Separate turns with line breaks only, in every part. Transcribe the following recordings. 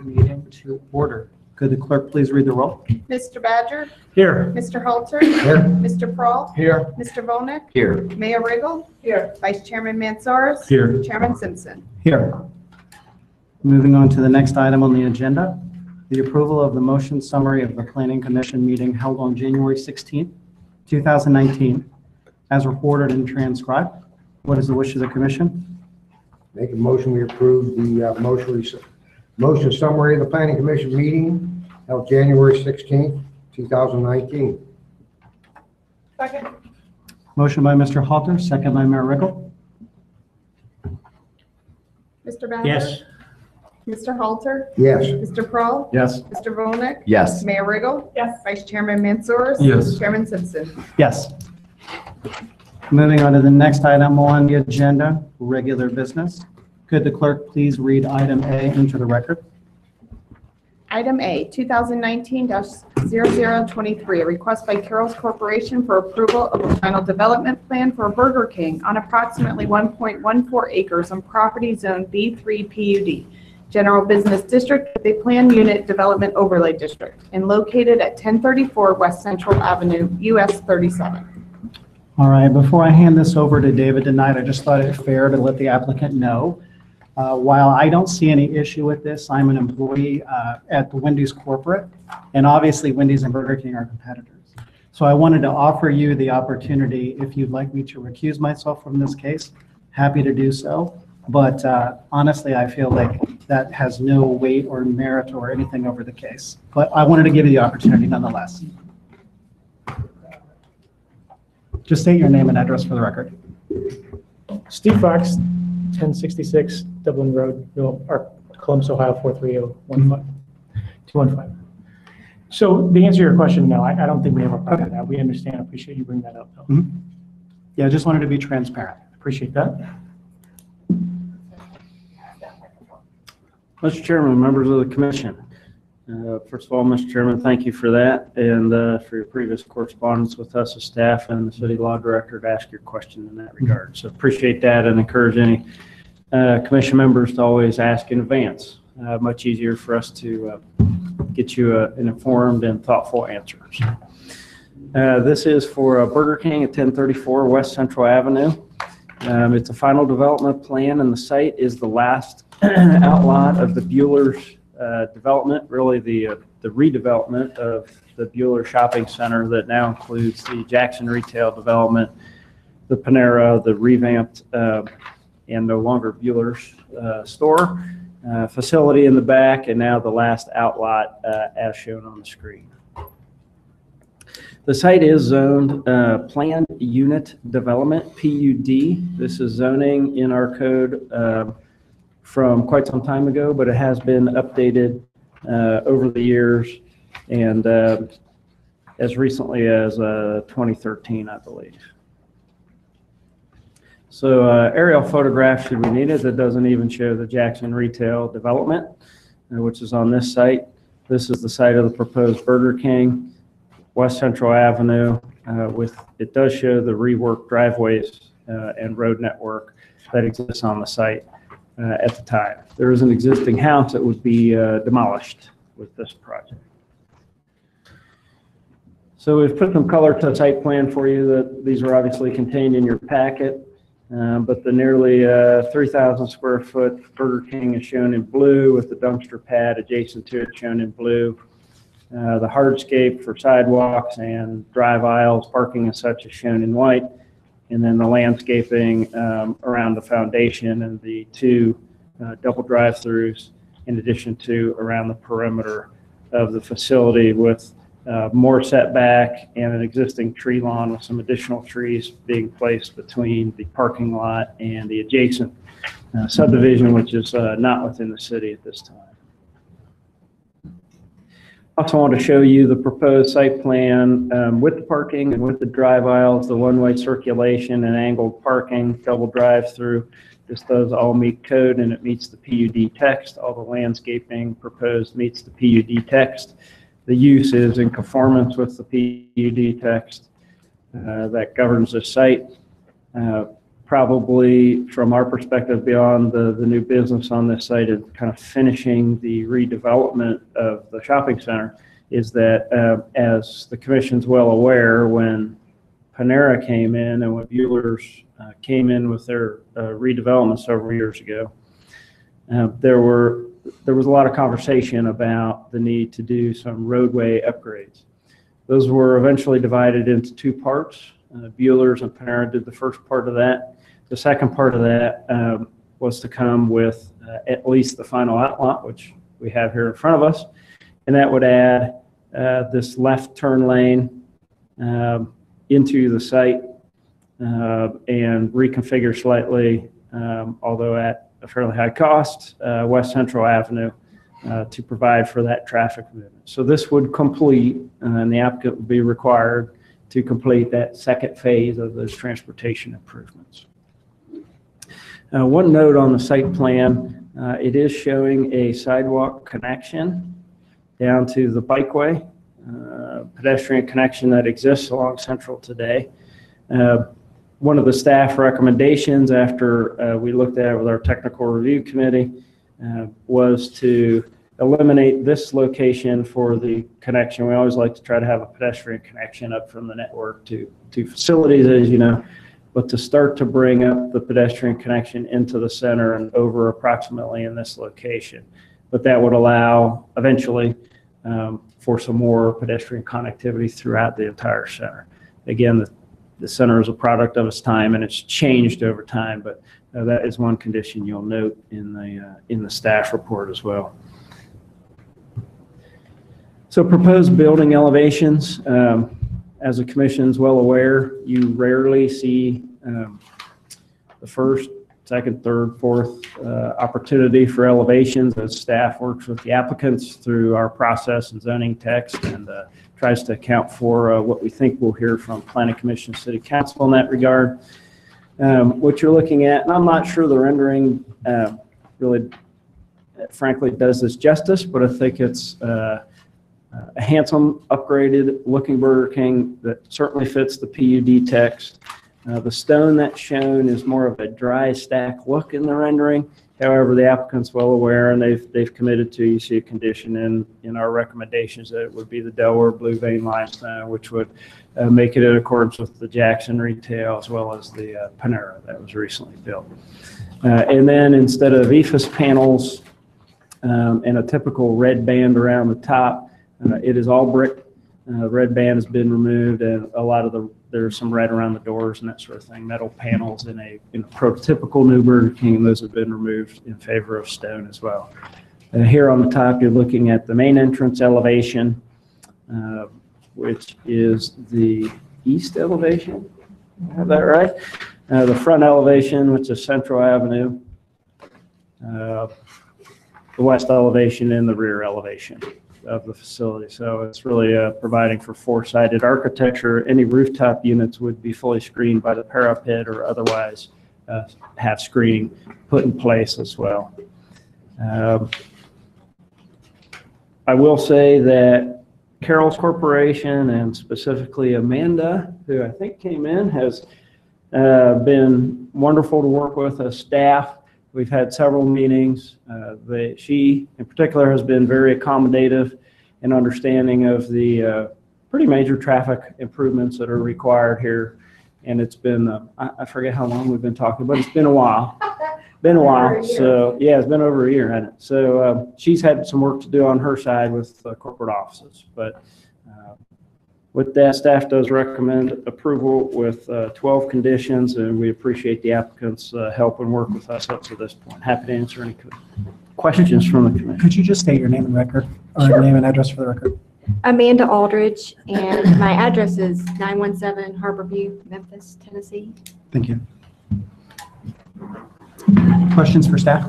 meeting to order. Could the clerk please read the roll?
Mr. Badger?
Here.
Mr. Halter?
Here.
Mr. Prahl?
Here.
Mr. Volnick?
Here.
Mayor Riggle? Here. Vice Chairman Mansoris?
Here.
Chairman Simpson?
Here. Moving on to the next item on the agenda, the approval of the motion summary of the Planning Commission meeting held on January 16th, 2019, as reported and transcribed. What is the wish of the commission?
Make a motion, we approve the motion summary of the Planning Commission meeting held January 16th, 2019.
Second.
Motion by Mr. Halter, second by Mayor Riggle.
Mr. Badger?
Yes.
Mr. Halter?
Yes.
Mr. Prahl?
Yes.
Mr. Volnick?
Yes.
Mayor Riggle? Yes. Vice Chairman Mansoris?
Yes.
Chairman Simpson?
Yes. Moving on to the next item on the agenda, regular business. Could the clerk please read item A into the record?
Item A, 2019-0023, a request by Carroll's Corporation for approval of a final development plan for Burger King on approximately 1.14 acres on property zone B3 PUD, General Business District with a planned unit development overlay district, and located at 1034 West Central Avenue, US 37.
All right, before I hand this over to David tonight, I just thought it fair to let the applicant know. While I don't see any issue with this, I'm an employee at the Wendy's corporate, and obviously Wendy's and Burger King are competitors. So I wanted to offer you the opportunity, if you'd like me to recuse myself from this case, happy to do so. But honestly, I feel like that has no weight or merit or anything over the case. But I wanted to give you the opportunity nonetheless. Just state your name and address for the record.
Steve Fox, 1066 Dublin Road, Columbus, Ohio 430-215. So the answer to your question, no, I don't think we have a problem with that. We understand, appreciate you bringing that up, though.
Mm-hmm. Yeah, I just wanted to be transparent.
Appreciate that.
Mr. Chairman, members of the commission. First of all, Mr. Chairman, thank you for that and for your previous correspondence with us as staff and the city law director to ask your question in that regard. So appreciate that and encourage any commission members to always ask in advance. Much easier for us to get you an informed and thoughtful answer. This is for Burger King at 1034 West Central Avenue. It's a final development plan, and the site is the last outlot of the Bueller's development, really the redevelopment of the Bueller Shopping Center that now includes the Jackson Retail Development, the Panera, the revamped and no longer Bueller's store facility in the back, and now the last outlot as shown on the screen. The site is zoned planned unit development, PUD. This is zoning in our code from quite some time ago, but it has been updated over the years and as recently as 2013, I believe. So aerial photograph, should we need it, that doesn't even show the Jackson Retail Development, which is on this site. This is the site of the proposed Burger King, West Central Avenue, it does show the reworked driveways and road network that exists on the site at the time. There is an existing house that would be demolished with this project. So we've put some color to the site plan for you. That these are obviously contained in your packet, but the nearly 3,000 square foot Burger King is shown in blue with the dumpster pad adjacent to it shown in blue. The hardscape for sidewalks and drive aisles, parking and such is shown in white. And then the landscaping around the foundation and the two double drive-throughs, in addition to around the perimeter of the facility with more setback and an existing tree lawn with some additional trees being placed between the parking lot and the adjacent subdivision, which is not within the city at this time. Also want to show you the proposed site plan with the parking and with the drive aisles, the one-way circulation and angled parking, double drive-through. This does all meet code and it meets the PUD text. All the landscaping proposed meets the PUD text. The use is in conformance with the PUD text that governs the site. probably from our perspective beyond the new business on this site and kind of finishing the redevelopment of the shopping center is that as the commission's well aware, when Panera came in and when Bueller's came in with their redevelopment several years ago, there was a lot of conversation about the need to do some roadway upgrades. Those were eventually divided into two parts. Bueller's and Panera did the first part of that. The second part of that was to come with at least the final outline, which we have here in front of us, and that would add this left turn lane into the site and reconfigure slightly, although at a fairly high cost, West Central Avenue to provide for that traffic movement. So this would complete, and the applicant would be required to complete that second phase of those transportation improvements. One note on the site plan, it is showing a sidewalk connection down to the bikeway, pedestrian connection that exists along Central today. One of the staff recommendations after we looked at it with our technical review committee was to eliminate this location for the connection. We always like to try to have a pedestrian connection up from the network to facilities, as you know, but to start to bring up the pedestrian connection into the center and over approximately in this location. But that would allow eventually for some more pedestrian connectivity throughout the entire center. Again, the center is a product of its time and it's changed over time, but that is one condition you'll note in the staff report as well. So proposed building elevations, as the commission is well aware, you rarely see the first, second, third, fourth opportunity for elevations as staff works with the applicants through our process and zoning text and tries to account for what we think we'll hear from Planning Commission, City Council in that regard. What you're looking at, and I'm not sure the rendering really, frankly, does this justice, but I think it's a handsome, upgraded looking Burger King that certainly fits the PUD text. The stone that's shown is more of a dry stack look in the rendering. However, the applicant's well aware and they've committed to, you see a condition in our recommendations that it would be the Delaware Blue Vein Limestone, which would make it in accordance with the Jackson retail as well as the Panera that was recently built. And then instead of EIFS panels and a typical red band around the top, it is all brick. Red band has been removed and a lot of there's some red around the doors and that sort of thing. Metal panels in a prototypical new Burger King, those have been removed in favor of stone as well. Here on the top, you're looking at the main entrance elevation, which is the east elevation. Have that right? The front elevation, which is Central Avenue, the west elevation, and the rear elevation of the facility. So it's really providing for four-sided architecture. Any rooftop units would be fully screened by the parapet or otherwise have screening put in place as well. I will say that Carroll's Corporation and specifically Amanda, who I think came in, has been wonderful to work with as staff. We've had several meetings. She, in particular, has been very accommodative and understanding of the pretty major traffic improvements that are required here. And it's been, I forget how long we've been talking, but it's been a while. Been a while. So, yeah, it's been over a year, hasn't it? So she's had some work to do on her side with corporate offices. But with that, staff does recommend approval with 12 conditions, and we appreciate the applicant's help and work with us up to this point. Happy to answer any questions from the commission.
Could you just state your name and record, or
Sure.
name and address for the record?
Amanda Aldridge, and my address is 917 Harborview, Memphis, Tennessee.
Thank you. Questions for staff?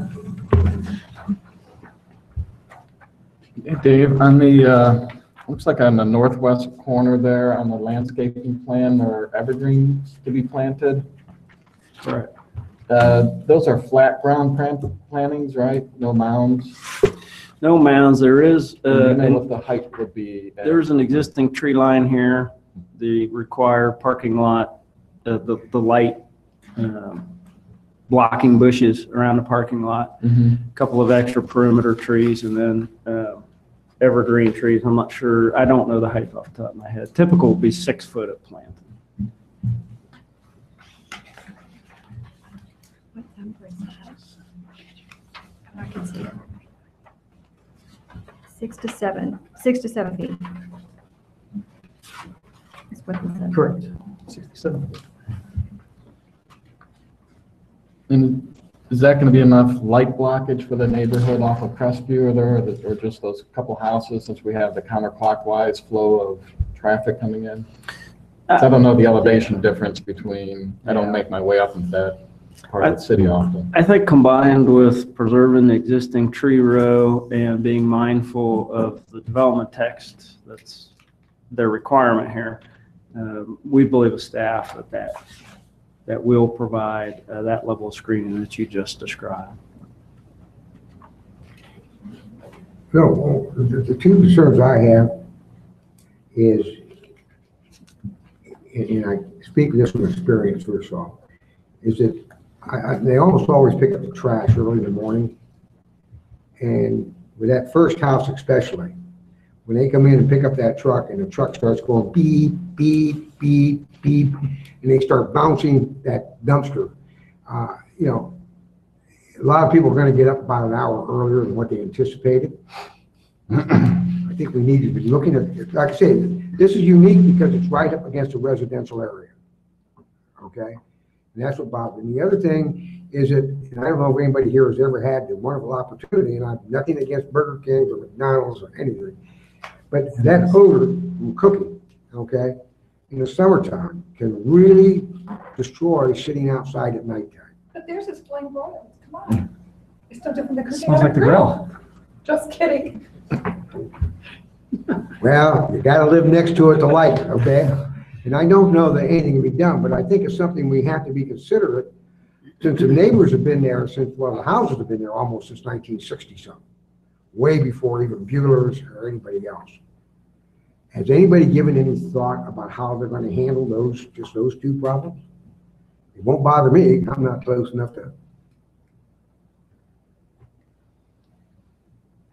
Hey, Dave, on the, looks like on the northwest corner there on the landscaping plan, there are evergreens to be planted.
Correct.
Those are flat ground plantings, right? No mounds?
No mounds. There is
You know what the height would be?
there's an existing tree line here. The required parking lot, the light blocking bushes around the parking lot,
Mhm.
a couple of extra perimeter trees, and then evergreen trees. I'm not sure, I don't know the height off the top of my head. Typical would be 6 foot of planting.
What number is that? I can see it. 6 to 7 feet. That's what it said.
Correct. 67.
And is that going to be enough light blockage for the neighborhood off of Crestview or just those couple houses, since we have the counterclockwise flow of traffic coming in? 'Cause I don't know the elevation difference between, I don't make my way up into that part of the city often.
I think combined with preserving the existing tree row and being mindful of the development text, that's their requirement here, we believe as staff that will provide that level of screening that you just described.
No, the two concerns I have is, and I speak this from experience first of all, is that they almost always pick up the trash early in the morning. And with that first house especially, when they come in and pick up that truck and the truck starts going beep, beep, beep, beep, and they start bouncing that dumpster, you know, a lot of people are going to get up about an hour earlier than what they anticipated. I think we need to be looking at, like I said, this is unique because it's right up against a residential area. Okay? And that's what bothers me. The other thing is that, and I don't know if anybody here has ever had the wonderful opportunity, and I have nothing against Burger King or McDonald's or anything, but that odor from cooking, okay, in the summertime can really destroy sitting outside at nighttime.
But theirs is flame broiled, come on. It's no different than cooking
Smells
on a
like the grill.
Just kidding.
Well, you gotta live next to it to like it, okay? And I don't know that anything can be done, but I think it's something we have to be considerate, since the neighbors have been there since, well, the houses have been there almost since 1960-something, way before even Bueller's or anybody else. Has anybody given any thought about how they're gonna handle those two problems? It won't bother me, I'm not close enough to.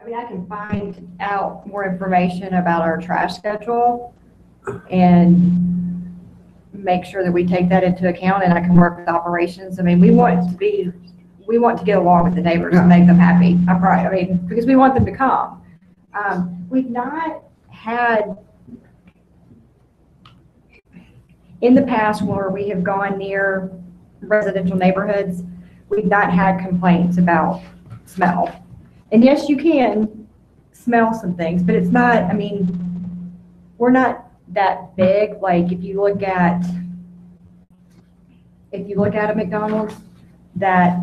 I mean, I can find out more information about our trash schedule and make sure that we take that into account, and I can work with operations. I mean, we want to get along with the neighbors and make them happy. I mean, because we want them to come. We've not had, in the past where we have gone near residential neighborhoods, we've not had complaints about smell. And yes, you can smell some things, but it's not, I mean, we're not that big. Like if you look at a McDonald's that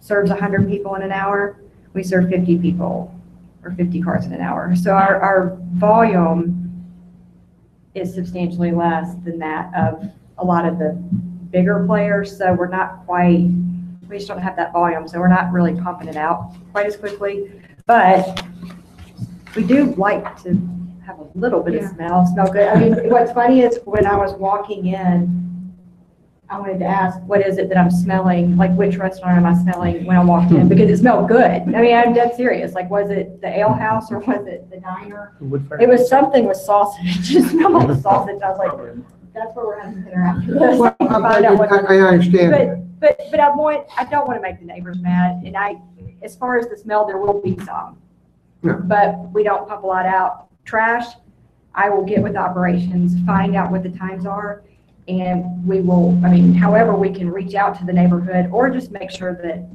serves 100 people in an hour, we serve 50 people or 50 cars in an hour. So our volume is substantially less than that of a lot of the bigger players. So we're not quite, we just don't have that volume. So we're not really pumping it out quite as quickly, but we do like to have a little bit of smell good. I mean, what's funny is when I was walking in, I wanted to ask, what is it that I'm smelling? Like, which restaurant am I smelling when I walked in? Because it smelled good. I mean, I'm dead serious. Like, was it the ale house or was it the diner? It was something with sausage. It just smelled like sausage. I was like, that's where we're having dinner after this.
Well, I understand.
But I don't want to make the neighbors mad. And as far as the smell, there will be some.
Yeah.
But we don't pump a lot out. Trash, I will get with operations, find out what the times are, and we will, I mean, however we can reach out to the neighborhood or just make sure that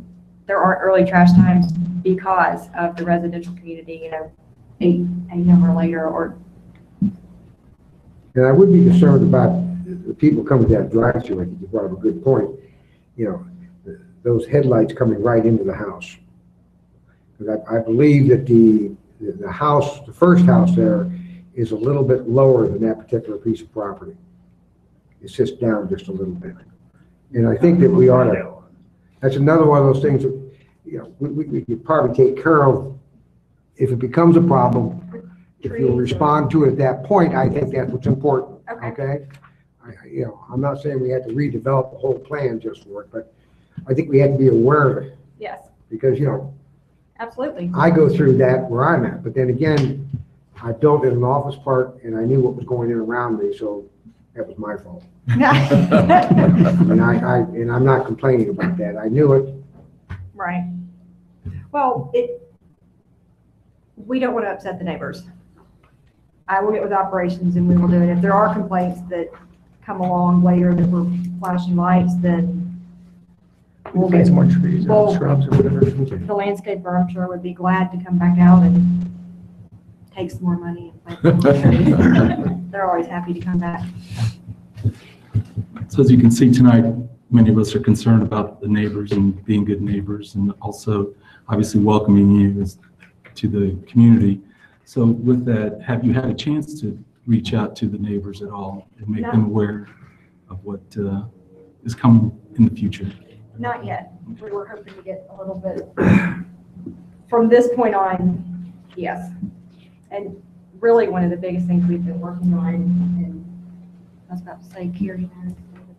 there aren't early trash times because of the residential community, you know, a number later or.
And I would be concerned about the people coming to that drive-through. I think you brought up a good point. You know, those headlights coming right into the house. Because I believe that the house, the first house there, is a little bit lower than that particular piece of property. It sits down just a little bit. And I think that we ought to, that's another one of those things that, you know, we could probably take care of if it becomes a problem. If you'll respond to it at that point, I think that's what's important, okay? I'm not saying we had to redevelop the whole plan just for it, but I think we had to be aware of it
Yes,
because,
absolutely.
I go through that where I'm at, but then again, I built in an office park and I knew what was going in around me, so that was my fault. And I'm not complaining about that. I knew it.
Right. Well, we don't want to upset the neighbors. I will get with operations and we will do it. If there are complaints that come along later that we're flashing lights, then
We'll get some more trees
Well-
or shrubs or whatever.
the landscaper, I'm sure, would be glad to come back out and take some more money and plant some more trees. They're always happy to come back.
So as you can see tonight, many of us are concerned about the neighbors and being good neighbors and also obviously welcoming you to the community. So with that, have you had a chance to reach out to the neighbors at all and make them aware of what is coming in the future?
Not yet. We were hoping to get a little bit, from this point on, yes. And really, one of the biggest things we've been working on, and I was about to say, Carrie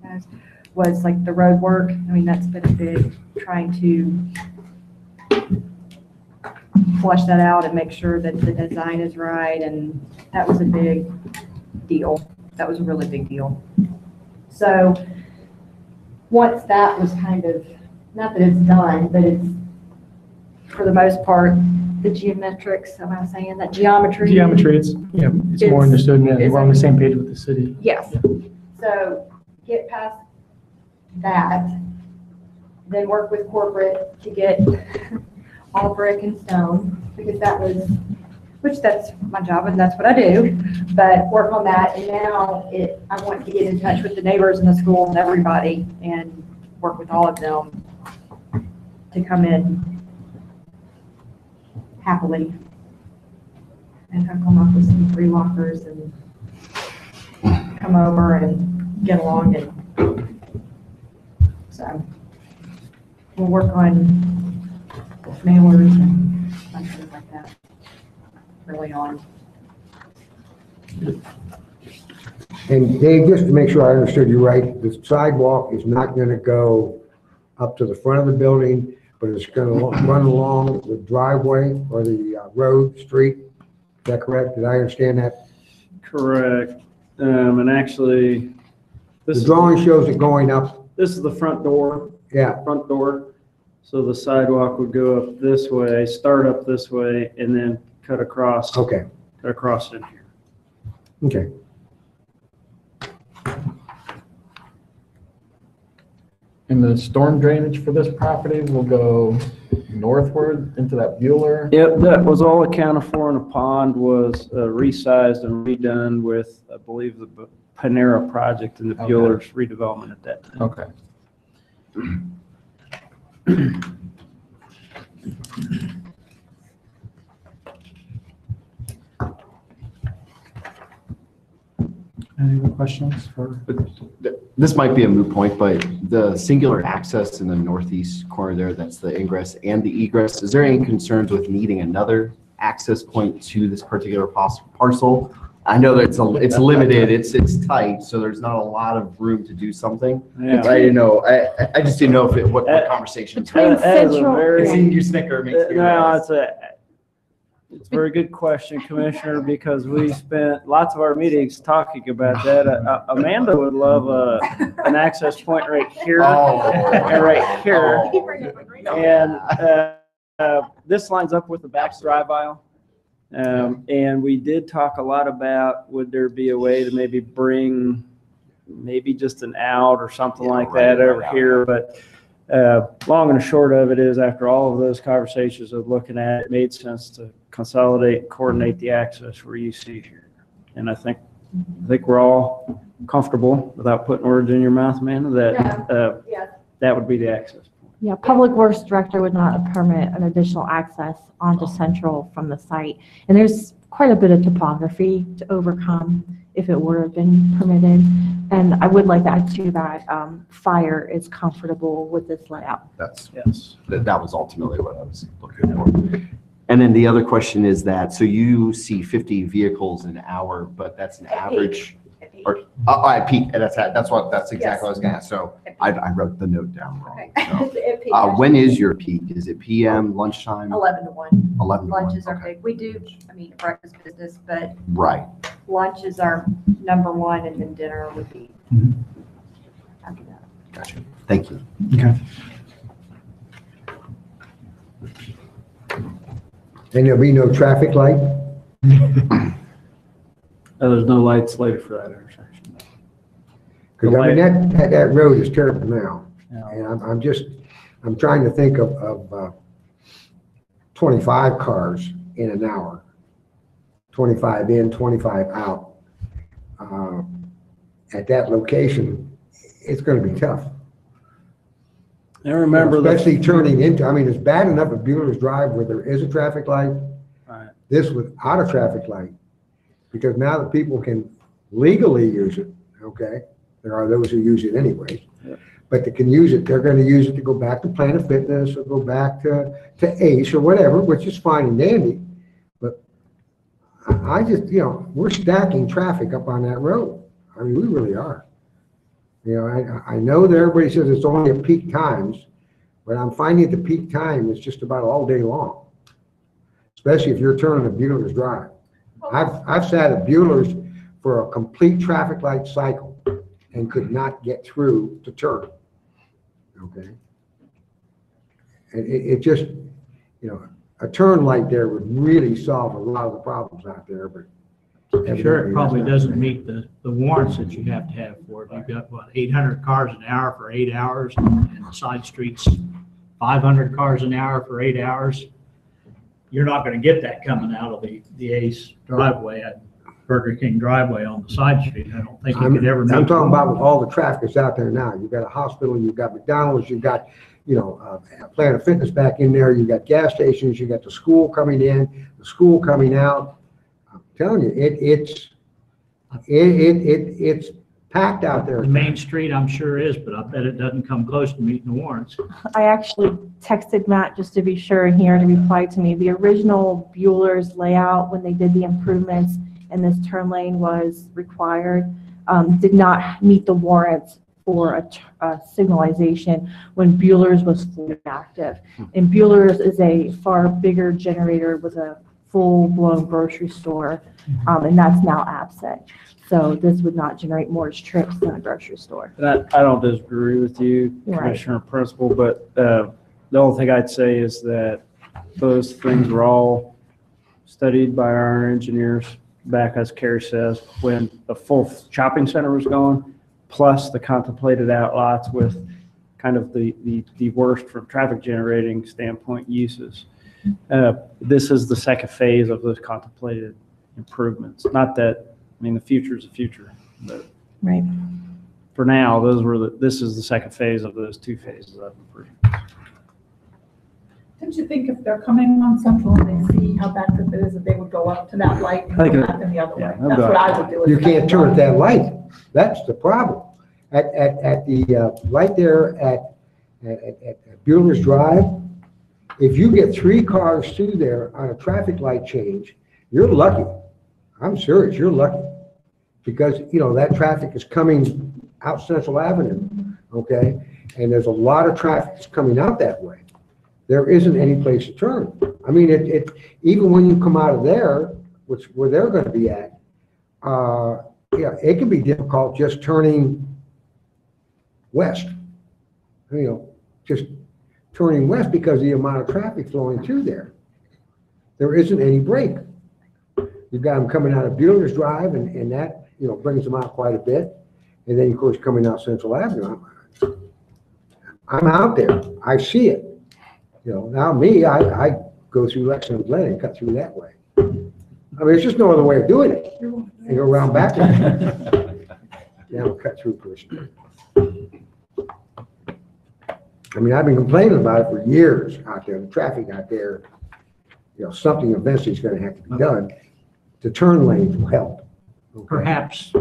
has, was like the road work. I mean, that's been a big, trying to flush that out and make sure that the design is right, and that was a big deal. That was a really big deal. So once that was kind of, not that it's done, but it's, for the most part, the geometrics, am I saying that, geometry?
Geometry, it's more understood, and we're on the same page with the city.
Yes. So get past that, then work with corporate to get all brick and stone, because that was, which that's my job and that's what I do, but work on that. And now I want to get in touch with the neighbors and the school and everybody and work with all of them to come in happily and hook them up with some free lockers and come over and get along. And so we'll work on mailers and things like that early on.
And Dave, just to make sure I understood you right, the sidewalk is not going to go up to the front of the building, but it's going to run along the driveway or the road, street. Is that correct? Did I understand that?
Correct. And actually, this
The
is,
drawing shows it going up,
this is the front door,
yeah,
front door. So the sidewalk would go up this way, start up this way, and then cut across
okay,
in here.
okay.
And the storm drainage for this property will go northward into that Bueller?
Yep, that was all accounted for, and the pond was resized and redone with, I believe, the Panera project and the
Okay.
Bueller's redevelopment at that time.
Okay.
Any other questions for?
This might be a moot point, but the singular access in the northeast corner there, that's the ingress and the egress, is there any concerns with needing another access point to this particular parcel? I know that it's limited, it's tight, so there's not a lot of room to do something.
Yeah.
I didn't know, I just didn't know if what conversations.
Between
That is a
Central-
very-
Seeing you snicker makes me
No,
realize.
it's a very good question, Commissioner, because we spent lots of our meetings talking about that. Amanda would love an access point right here and right here. And this lines up with the back drive aisle. And we did talk a lot about, would there be a way to maybe bring maybe just an out or something like that over here, but long and short of it is, after all of those conversations of looking at it, it made sense to consolidate and coordinate the access where you see here. And I think we're all comfortable, without putting words in your mouth, Amanda, that
Yeah.
that would be the access point.
Yeah, Public Works Director would not permit an additional access onto Central from the site. And there's quite a bit of topography to overcome if it were have been permitted. And I would like to add to that, fire is comfortable with this layout.
Yes.
That was ultimately what I was looking for. And then the other question is that, so you see 50 vehicles an hour, but that's an
At
average,
peak.
Or, at Peak, that's exactly what I was gonna ask. So I wrote the note down wrong. So, when is your peak? Is it PM, lunchtime?
11 to 1.
11 to 1,
Lunches are
okay.
big. We do, breakfast business, but
Right.
lunch is our number one, and then dinner would be after that.
Gotcha. Thank you.
Okay.
And there'll be no traffic light?
There's no lights later for that intersection.
Because I mean, that road is terrible now.
Yeah.
And I'm trying to think of 25 cars in an hour. 25 in, 25 out. At that location, it's gonna be tough.
I remember
Especially turning into, I mean, it's bad enough at Bueller's Drive where there is a traffic light.
Right.
This without a traffic light. Because now that people can legally use it, okay? There are those who use it anyway.
Yep.
But they can use it, they're gonna use it to go back to Planet Fitness or go back to Ace or whatever, which is fine and dandy. But I just, we're stacking traffic up on that road. I mean, we really are. I know that everybody says it's only at peak times, but I'm finding at the peak time, it's just about all day long. Especially if you're turning at Bueller's Drive. I've sat at Bueller's for a complete traffic light cycle and could not get through to turn. Okay? And it just, a turn light there would really solve a lot of the problems out there, but.
I'm sure it probably
evidently
doesn't meet the warrants that you have to have for it. You've got, 800 cars an hour for 8 hours, and the side streets, 500 cars an hour for 8 hours. You're not gonna get that coming out of the Ace driveway at Burger King driveway on the side street. I don't think you could ever meet.
I'm talking about with all the traffic that's out there now. You've got a hospital, you've got McDonald's, you've got, Planet Fitness back in there, you've got gas stations, you've got the school coming in, the school coming out. I'm telling you, it's packed out there.
The main street, I'm sure is, but I bet it doesn't come close to meeting the warrants.
I actually texted Matt just to be sure here to reply to me. The original Bueller's layout, when they did the improvements and this turn lane was required, did not meet the warrants for a signalization when Bueller's was fully active. And Bueller's is a far bigger generator with a full-blown grocery store, and that's now absent. So this would not generate more trips than a grocery store.
And I don't disagree with you,
Right.
Commissioner Principal, but the only thing I'd say is that those things were all studied by our engineers back, as Carrie says, when the full shopping center was going, plus the contemplated outlots with kind of the worst from traffic generating standpoint uses. This is the second phase of those contemplated improvements. Not that, the future is the future, but
Right.
for now, this is the second phase of those two phases of improvement.
Don't you think if they're coming on Central and they see how bad it is, that they would go up to that light and
I think
go
it-
back in the other
yeah,
way?
no
That's
doubt.
what I would do.
You can't turn at that light. That's the problem. At the light there at Bueller's Drive, if you get 3 cars through there on a traffic light change, you're lucky. I'm serious, you're lucky. Because, that traffic is coming out Central Avenue, okay? And there's a lot of traffic that's coming out that way. There isn't any place to turn. I mean, even when you come out of there, where they're gonna be at, it can be difficult just turning west. Just turning west because of the amount of traffic flowing through there. There isn't any break. You've got them coming out of Bueller's Drive, and that, brings them out quite a bit. And then, of course, coming out Central Avenue. I'm out there. I see it. Now me, I go through Lexington Glen and cut through that way. I mean, there's just no other way of doing it. And go around backwards. Yeah, cut through first. I mean, I've been complaining about it for years out there, the traffic out there. Something eventually is going to have to be done. The turn lanes will help. Okay?
Perhaps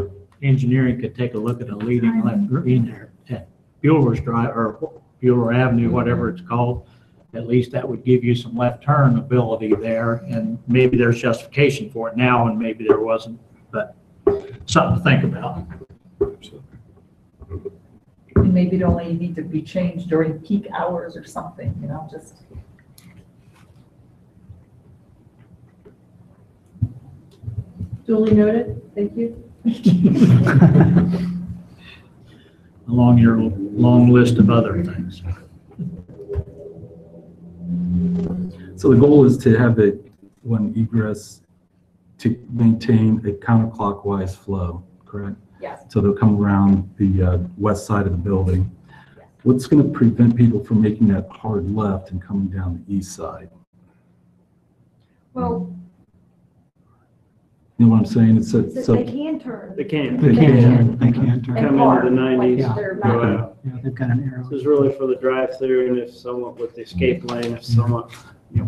engineering could take a look at a leading left green there at Bueller's Drive, or Bueller Avenue, whatever it's called. At least that would give you some left turn ability there, and maybe there's justification for it now, and maybe there wasn't, but something to think about.
And maybe it only need to be changed during peak hours or something, just.
Duly noted, thank you.
Along your long list of other things.
So the goal is to have it, one egress, to maintain a counterclockwise flow, correct?
Yes.
So they'll come around the west side of the building. What's going to prevent people from making that hard left and coming down the east side?
Well,
You know what I'm saying? It's
they
so
can turn.
They can't.
They can.
They can turn.
And
Come
park,
into the
like
90s.
Yeah.
they're
Go
not-
out.
Yeah, they've got an arrow.
This is really for the drive-through, and if someone with the escape lane, if someone,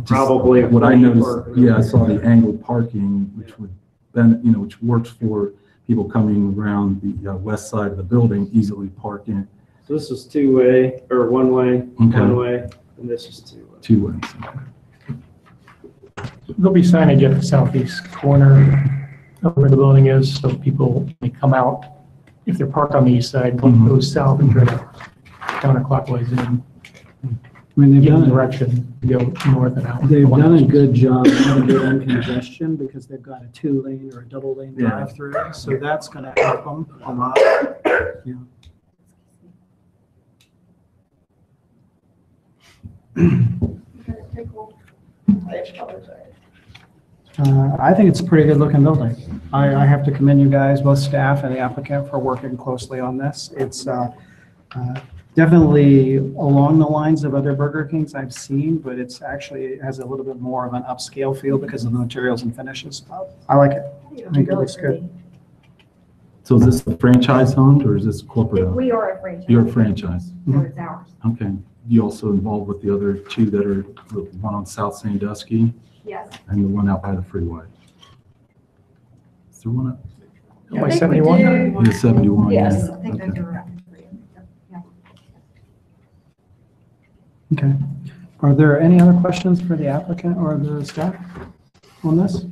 probably.
what I noticed, yeah, I saw the angled parking, which would then, which works for people coming around the west side of the building, easily park in
So this is two-way, or one-way,
Okay.
one-way, and this is two-way.
2 ways.
There'll be signage at the southeast corner of where the building is, so people may come out, if they're parked on the east side,
Mhm.
go south and try to counterclockwise in,
I mean,
in the direction to go north and out.
They've done a good job of doing congestion because they've got a 2-lane or a double lane
Yeah.
drive-through. So that's going to help them a lot. Yeah. I think it's a pretty good looking building. I have to commend you guys, both staff and the applicant, for working closely on this. It's definitely along the lines of other Burger Kings I've seen, but it's actually, it has a little bit more of an upscale feel because of the materials and finishes. I like it. I think it looks good.
So is this a franchise owned or is this corporate owned?
We are a franchise.
You're a franchise.
So it's ours.
Okay. You also involved with the other two that are, the one on South Sandusky
Yes.
and the one out by the freeway? Is there one up?
By
I think we
71?
do.
Yeah, 71.
Yes,
yeah.
I think those
Okay.
are. Yeah.
Okay. Are there any other questions for the applicant or the staff on this?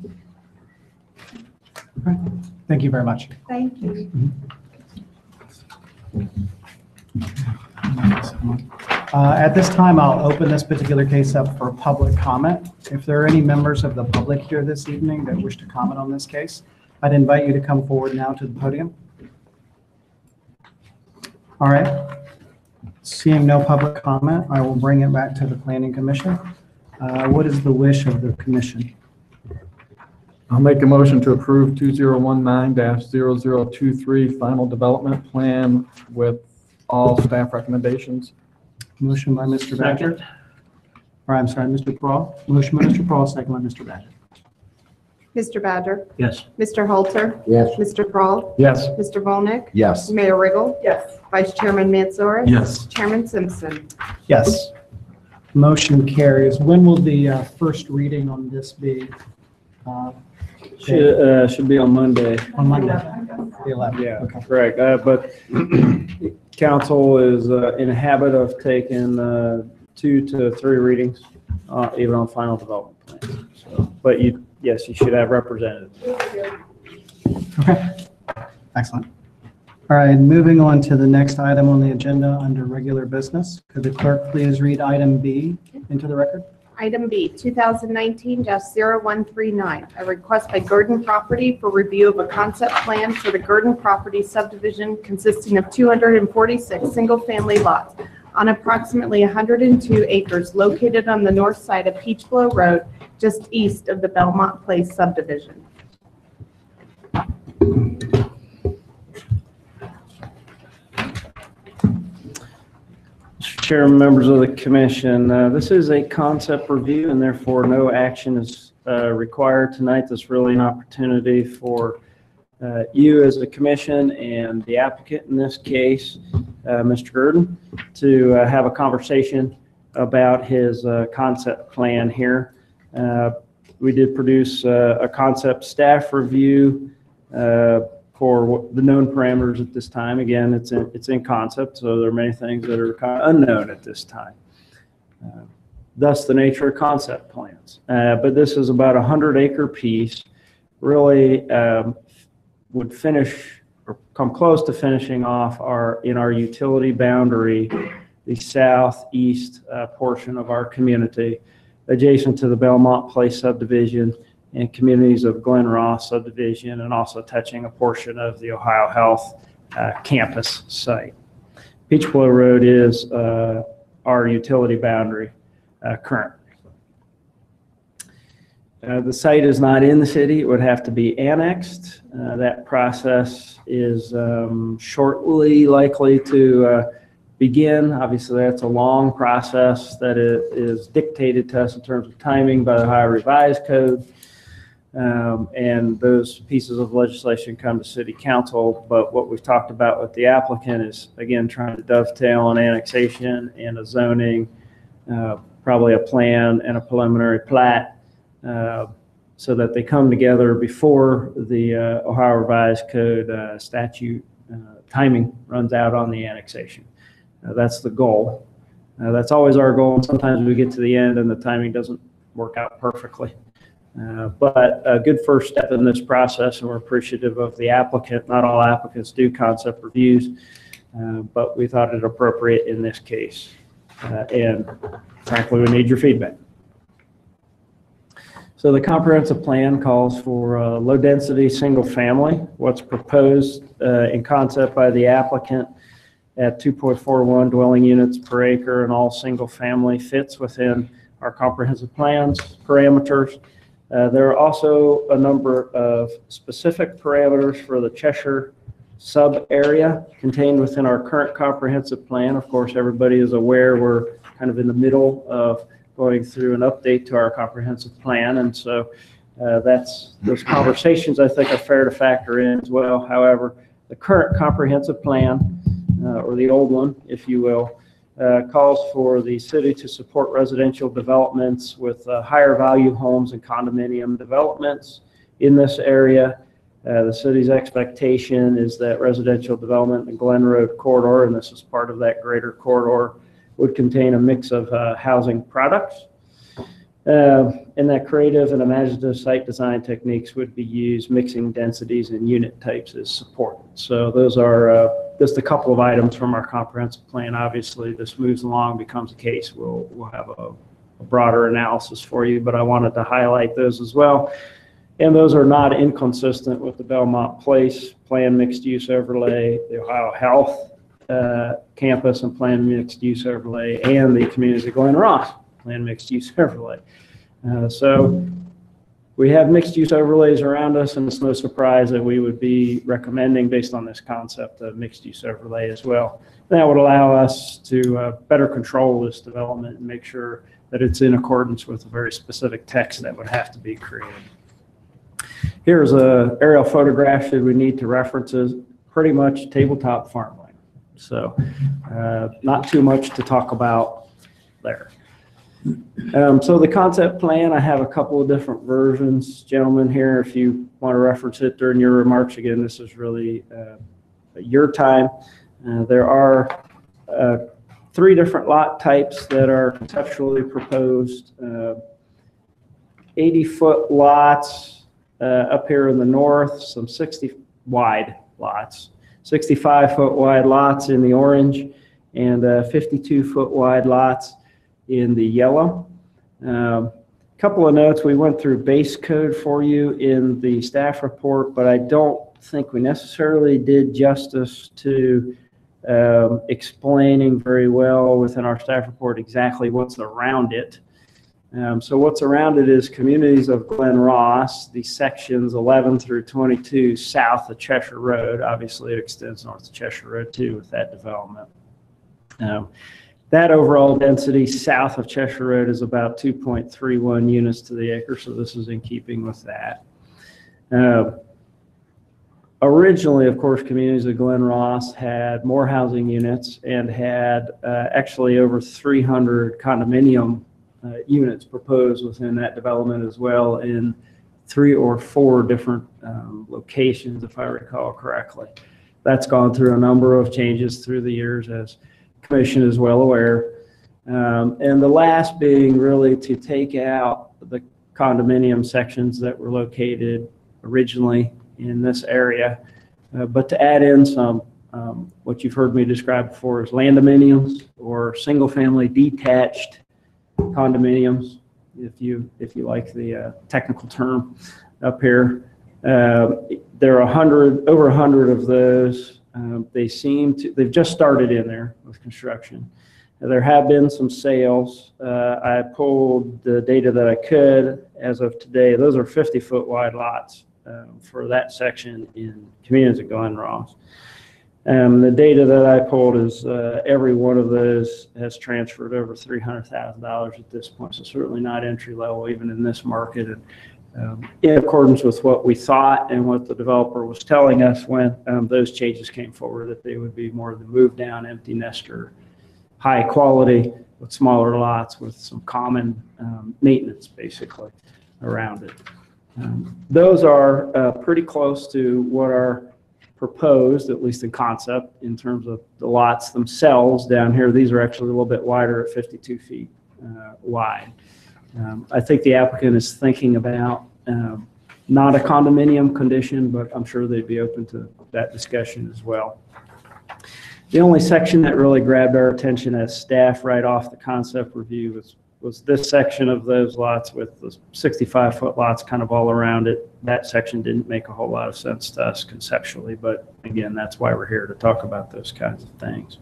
Okay. Thank you very much.
Thank you.
At this time, I'll open this particular case up for public comment. If there are any members of the public here this evening that wish to comment on this case, I'd invite you to come forward now to the podium. All right. Seeing no public comment, I will bring it back to the Planning Commission. What is the wish of the commission?
I'll make a motion to approve 2019-0023 final development plan with all staff recommendations.
Motion by Mr. Badger. Or I'm sorry, Mr. Paul. Motion by Mr. Paul, second by Mr. Badger.
Mr. Badger.
Yes.
Mr. Halter.
Yes.
Mr. Prahl.
Yes.
Mr. Volnick.
Yes.
Mayor Riggle.
Yes.
Vice Chairman Mansour.
Yes.
Chairman Simpson.
Yes. Motion carries. When will the first reading on this be?
Should be on Monday.
On Monday, the 11th.
Yeah,
Okay.
correct. But council is in a habit of taking 2 to 3 readings, even on final development plans. So, but yes, you should have representatives.
Okay. Excellent. All right, moving on to the next item on the agenda under regular business. Could the clerk please read item B into the record?
Item B, 2019-0139, a request by Gurdon Property for review of a concept plan for the Gurdon Property subdivision consisting of 246 single-family lots on approximately 102 acres located on the north side of Peach Blow Road, just east of the Belmont Place subdivision.
Chairman, members of the commission, this is a concept review and therefore no action is required tonight. This is really an opportunity for you as the commission and the applicant in this case, Mr. Gurdon, to have a conversation about his concept plan here. We did produce a concept staff review for the known parameters at this time. Again, it's in concept, so there are many things that are kind of unknown at this time. Thus the nature of concept plans. But this is about a 100-acre piece, really would finish or come close to finishing off in our utility boundary, the southeast portion of our community, adjacent to the Belmont Place subdivision and communities of Glen Ross subdivision, and also touching a portion of the Ohio Health campus site. Peach Blow Road is our utility boundary currently. The site is not in the city. It would have to be annexed. That process is shortly likely to begin. Obviously, that's a long process that is dictated to us in terms of timing by the Ohio Revised Code. And those pieces of legislation come to City Council. But what we've talked about with the applicant is, again, trying to dovetail an annexation and a zoning, probably a plan and a preliminary plat, so that they come together before the Ohio Revised Code statute timing runs out on the annexation. That's the goal. That's always our goal, and sometimes we get to the end and the timing doesn't work out perfectly. But a good first step in this process, and we're appreciative of the applicant. Not all applicants do concept reviews, but we thought it appropriate in this case. And frankly, we need your feedback. So the comprehensive plan calls for low density single family. What's proposed in concept by the applicant at 2.41 dwelling units per acre, and all single family fits within our comprehensive plans parameters. There are also a number of specific parameters for the Cheshire sub area contained within our current comprehensive plan. Of course, everybody is aware we're kind of in the middle of going through an update to our comprehensive plan, and so those conversations I think are fair to factor in as well. However, the current comprehensive plan, or the old one, if you will, calls for the city to support residential developments with higher value homes and condominium developments in this area. The city's expectation is that residential development in the Glen Road corridor, and this is part of that greater corridor, would contain a mix of housing products, and that creative and imaginative site design techniques would be used, mixing densities and unit types as support. So those are just a couple of items from our comprehensive plan. Obviously, this moves along, becomes a case, we'll have a broader analysis for you, but I wanted to highlight those as well. And those are not inconsistent with the Belmont Place Planned Mixed Use Overlay, the Ohio Health campus and Planned Mixed Use Overlay, and the communities of Glen Ross Planned Mixed Use Overlay. So we have mixed use overlays around us, and it's no surprise that we would be recommending, based on this concept, a mixed use overlay as well. That would allow us to better control this development and make sure that it's in accordance with a very specific text that would have to be created. Here's an aerial photograph should we need to references, pretty much tabletop farmland. So not too much to talk about there. So the concept plan, I have a couple of different versions, gentlemen, here. If you want to reference it during your remarks, again, this is really your time. There are 3 different lot types that are conceptually proposed. 80-foot lots up here in the north, some 60 wide lots, 65-foot wide lots in the orange, and 52-foot wide lots in the yellow. Couple of notes, we went through base code for you in the staff report, but I don't think we necessarily did justice to explaining very well within our staff report exactly what's around it. So what's around it is communities of Glen Ross, the sections 11 through 22 south of Cheshire Road. Obviously, it extends north of Cheshire Road too with that development. That overall density south of Cheshire Road is about 2.31 units to the acre, so this is in keeping with that. Originally, of course, communities of Glen Ross had more housing units and had actually over 300 condominium units proposed within that development as well, in 3 or 4 different locations, if I recall correctly. That's gone through a number of changes through the years, as Commission is well aware. And the last being really to take out the condominium sections that were located originally in this area, but to add in some what you've heard me describe before as landominiums or single-family detached condominiums, if you like the technical term up here. There are over 100 of those. They've just started in there with construction. There have been some sales. I pulled the data that I could as of today. Those are 50-foot wide lots for that section in communities of Glen Ross. The data that I pulled is every one of those has transferred over $300,000 at this point, so certainly not entry level even in this market. And in accordance with what we thought and what the developer was telling us when those changes came forward, that they would be more of the move down, empty nester, high quality with smaller lots with some common maintenance basically around it. Those are pretty close to what are proposed, at least in concept, in terms of the lots themselves down here. These are actually a little bit wider at 52 feet wide. I think the applicant is thinking about not a condominium condition, but I'm sure they'd be open to that discussion as well. The only section that really grabbed our attention as staff right off the concept review was this section of those lots with the 65-foot lots kind of all around it. That section didn't make a whole lot of sense to us conceptually, but again, that's why we're here to talk about those kinds of things.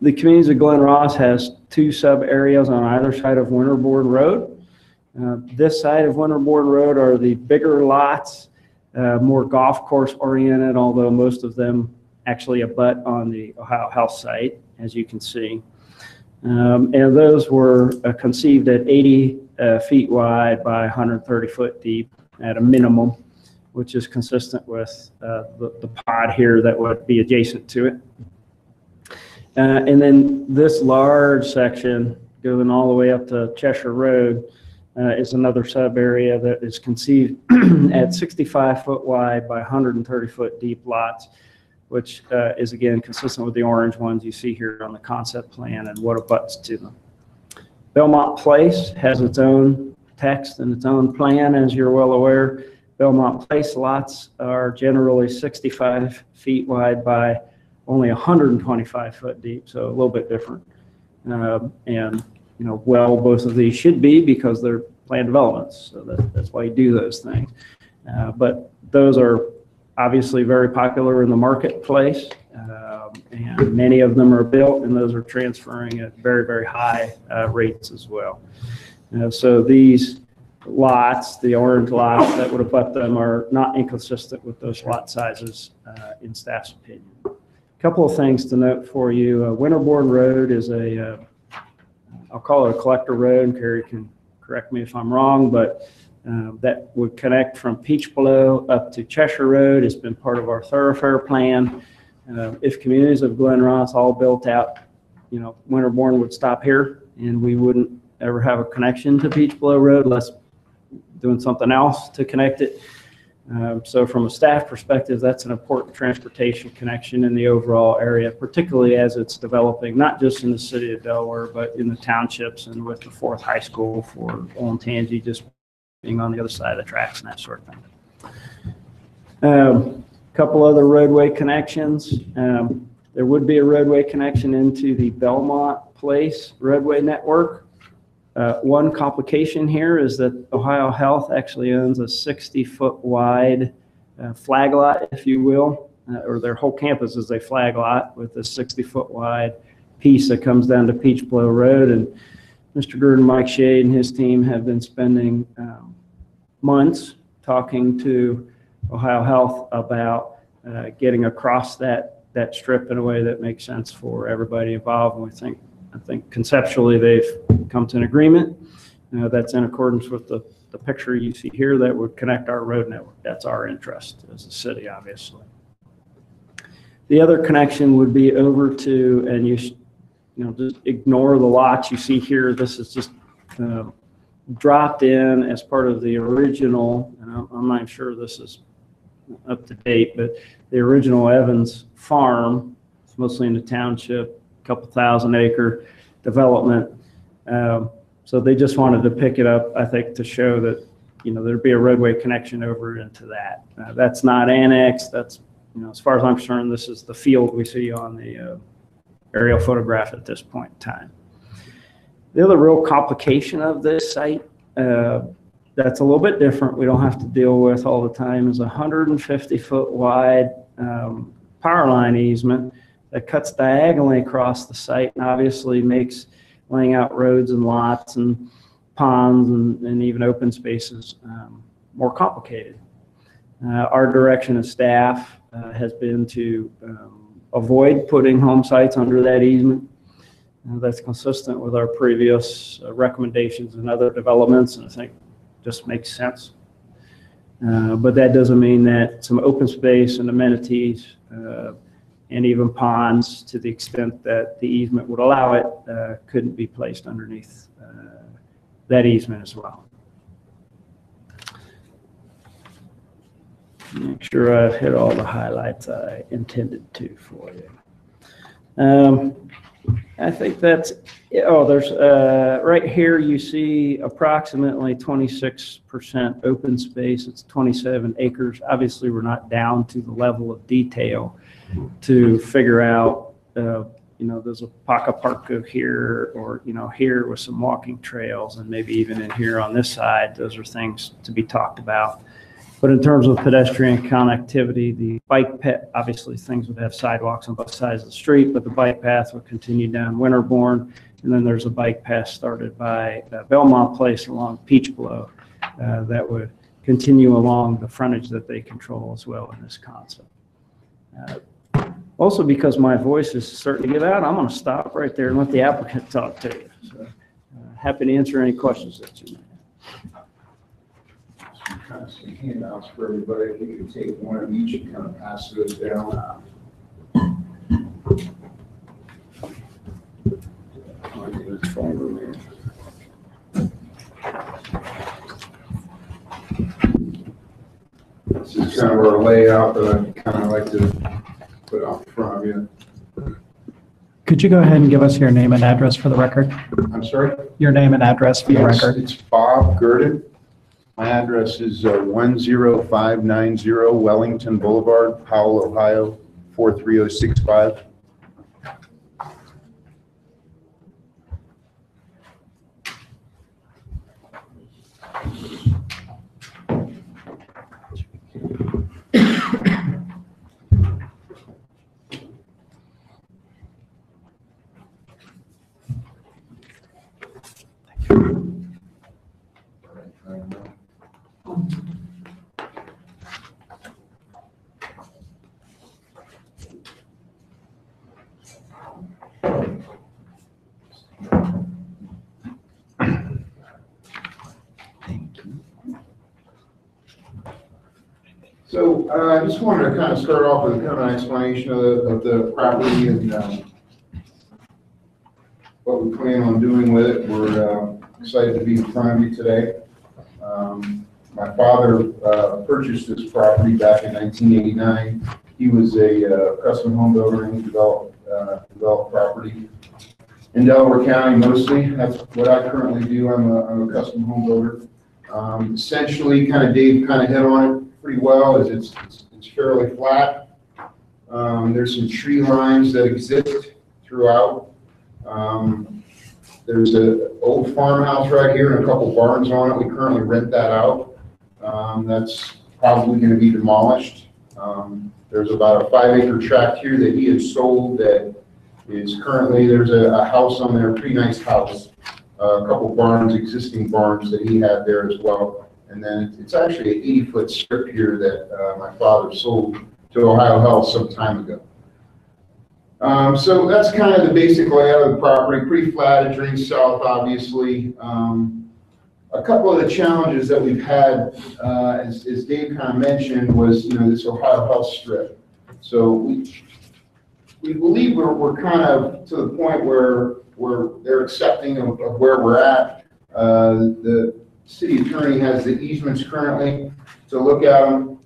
The communities of Glen Ross has two sub areas on either side of Winterbourne Road. This side of Winterbourne Road are the bigger lots, more golf course oriented, although most of them actually abut on the Ohio Health site, as you can see. And those were conceived at 80 feet wide by 130 foot deep at a minimum, which is consistent with the pod here that would be adjacent to it. And then this large section going all the way up to Cheshire Road is another sub area that is conceived at 65 foot wide by 130 foot deep lots, which is again consistent with the orange ones you see here on the concept plan and what abuts to them. Belmont Place has its own text and its own plan, as you're well aware. Belmont Place lots are generally 65 feet wide by only 125 foot deep, so a little bit different. And well, both of these should be because they're planned developments, so that's why you do those things. But those are obviously very popular in the marketplace, and many of them are built, and those are transferring at very, very high rates as well. So these lots, the orange lots that would abut them, are not inconsistent with those lot sizes in staff's opinion. A couple of things to note for you. Winterbourne Road is I'll call it a collector road, and Carrie can correct me if I'm wrong, but that would connect from Peach Blow up to Cheshire Road. It's been part of our thoroughfare plan. If communities of Glen Ross all built out, Winterbourne would stop here and we wouldn't ever have a connection to Peach Blow Road unless doing something else to connect it. So from a staff perspective, that's an important transportation connection in the overall area, particularly as it's developing, not just in the city of Delaware, but in the townships and with the 4th high school for Olentangy just being on the other side of the tracks and that sort of thing. Couple other roadway connections. There would be a roadway connection into the Belmont Place roadway network. One complication here is that Ohio Health actually owns a 60-foot wide flag lot, if you will, or their whole campus is a flag lot with a 60-foot wide piece that comes down to Peach Blow Road. And Mr. Gurdon, Mike Shade, and his team have been spending months talking to Ohio Health about getting across that strip in a way that makes sense for everybody involved. And I think conceptually they've come to an agreement that's in accordance with the picture you see here that would connect our road network. That's our interest as a city, obviously. The other connection would be over to, and just ignore the lots you see here. This is just dropped in as part of the original, and I'm not sure this is up to date, but the original Evans farm, it's mostly in the township, a couple thousand acre development. So they just wanted to pick it up, I think, to show that there'd be a roadway connection over into that. That's not annexed. That's, as far as I'm concerned, this is the field we see on the aerial photograph at this point in time. The other real complication of this site that's a little bit different, we don't have to deal with all the time, is a 150-foot wide power line easement that cuts diagonally across the site and obviously makes laying out roads and lots and ponds and even open spaces more complicated. Our direction as staff has been to avoid putting home sites under that easement. That's consistent with our previous recommendations and other developments, and I think just makes sense. But that doesn't mean that some open space and amenities and even ponds, to the extent that the easement would allow it, couldn't be placed underneath that easement as well. Make sure I've hit all the highlights I intended to for you. I think that's, there's, right here you see approximately 26% open space. It's 27 acres. Obviously, we're not down to the level of detail to figure out, there's a Paca Park here, or, here with some walking trails, and maybe even in here on this side. Those are things to be talked about. But in terms of pedestrian connectivity, the bike path, obviously things would have sidewalks on both sides of the street, but the bike path would continue down Winterbourne. And then there's a bike path started by Belmont Place along Peach Blow that would continue along the frontage that they control as well in this concept. Also, because my voice is starting to give out, I'm going to stop right there and let the applicant talk to you. So, happy to answer any questions that you may have.
Kind of some handouts for everybody. If you could take one of each and kind of pass those down. This is kind of our layout that I kind of like to put out front of you.
Could you go ahead and give us your name and address for the record?
I'm sorry?
Your name and address for the record.
It's Bob Gurdon. My address is 10590 Wellington Boulevard, Powell, Ohio, 43065. So I just wanted to kind of start off with kind of an explanation of the property and what we plan on doing with it. We're excited to be in front of you today. My father purchased this property back in 1989. He was a custom home builder, and he developed property in Delaware County mostly. That's what I currently do. I'm a custom home builder. Essentially, Dave kind of hit on it pretty well, is it's fairly flat. There's some tree lines that exist throughout. There's an old farmhouse right here and a couple barns on it. We currently rent that out. That's probably going to be demolished. There's about a 5-acre tract here that he has sold that is currently, there's a house on there, a pretty nice house. A couple barns, existing barns that he had there as well. And then it's actually an 80-foot strip here that my father sold to Ohio Health some time ago. So that's kind of the basic layout of the property. Pretty flat, it drains south, obviously. A couple of the challenges that we've had, as Dave kind of mentioned, was this Ohio Health strip. So we believe we're kind of to the point where they're accepting of where we're at. The city attorney has the easements currently to look at them.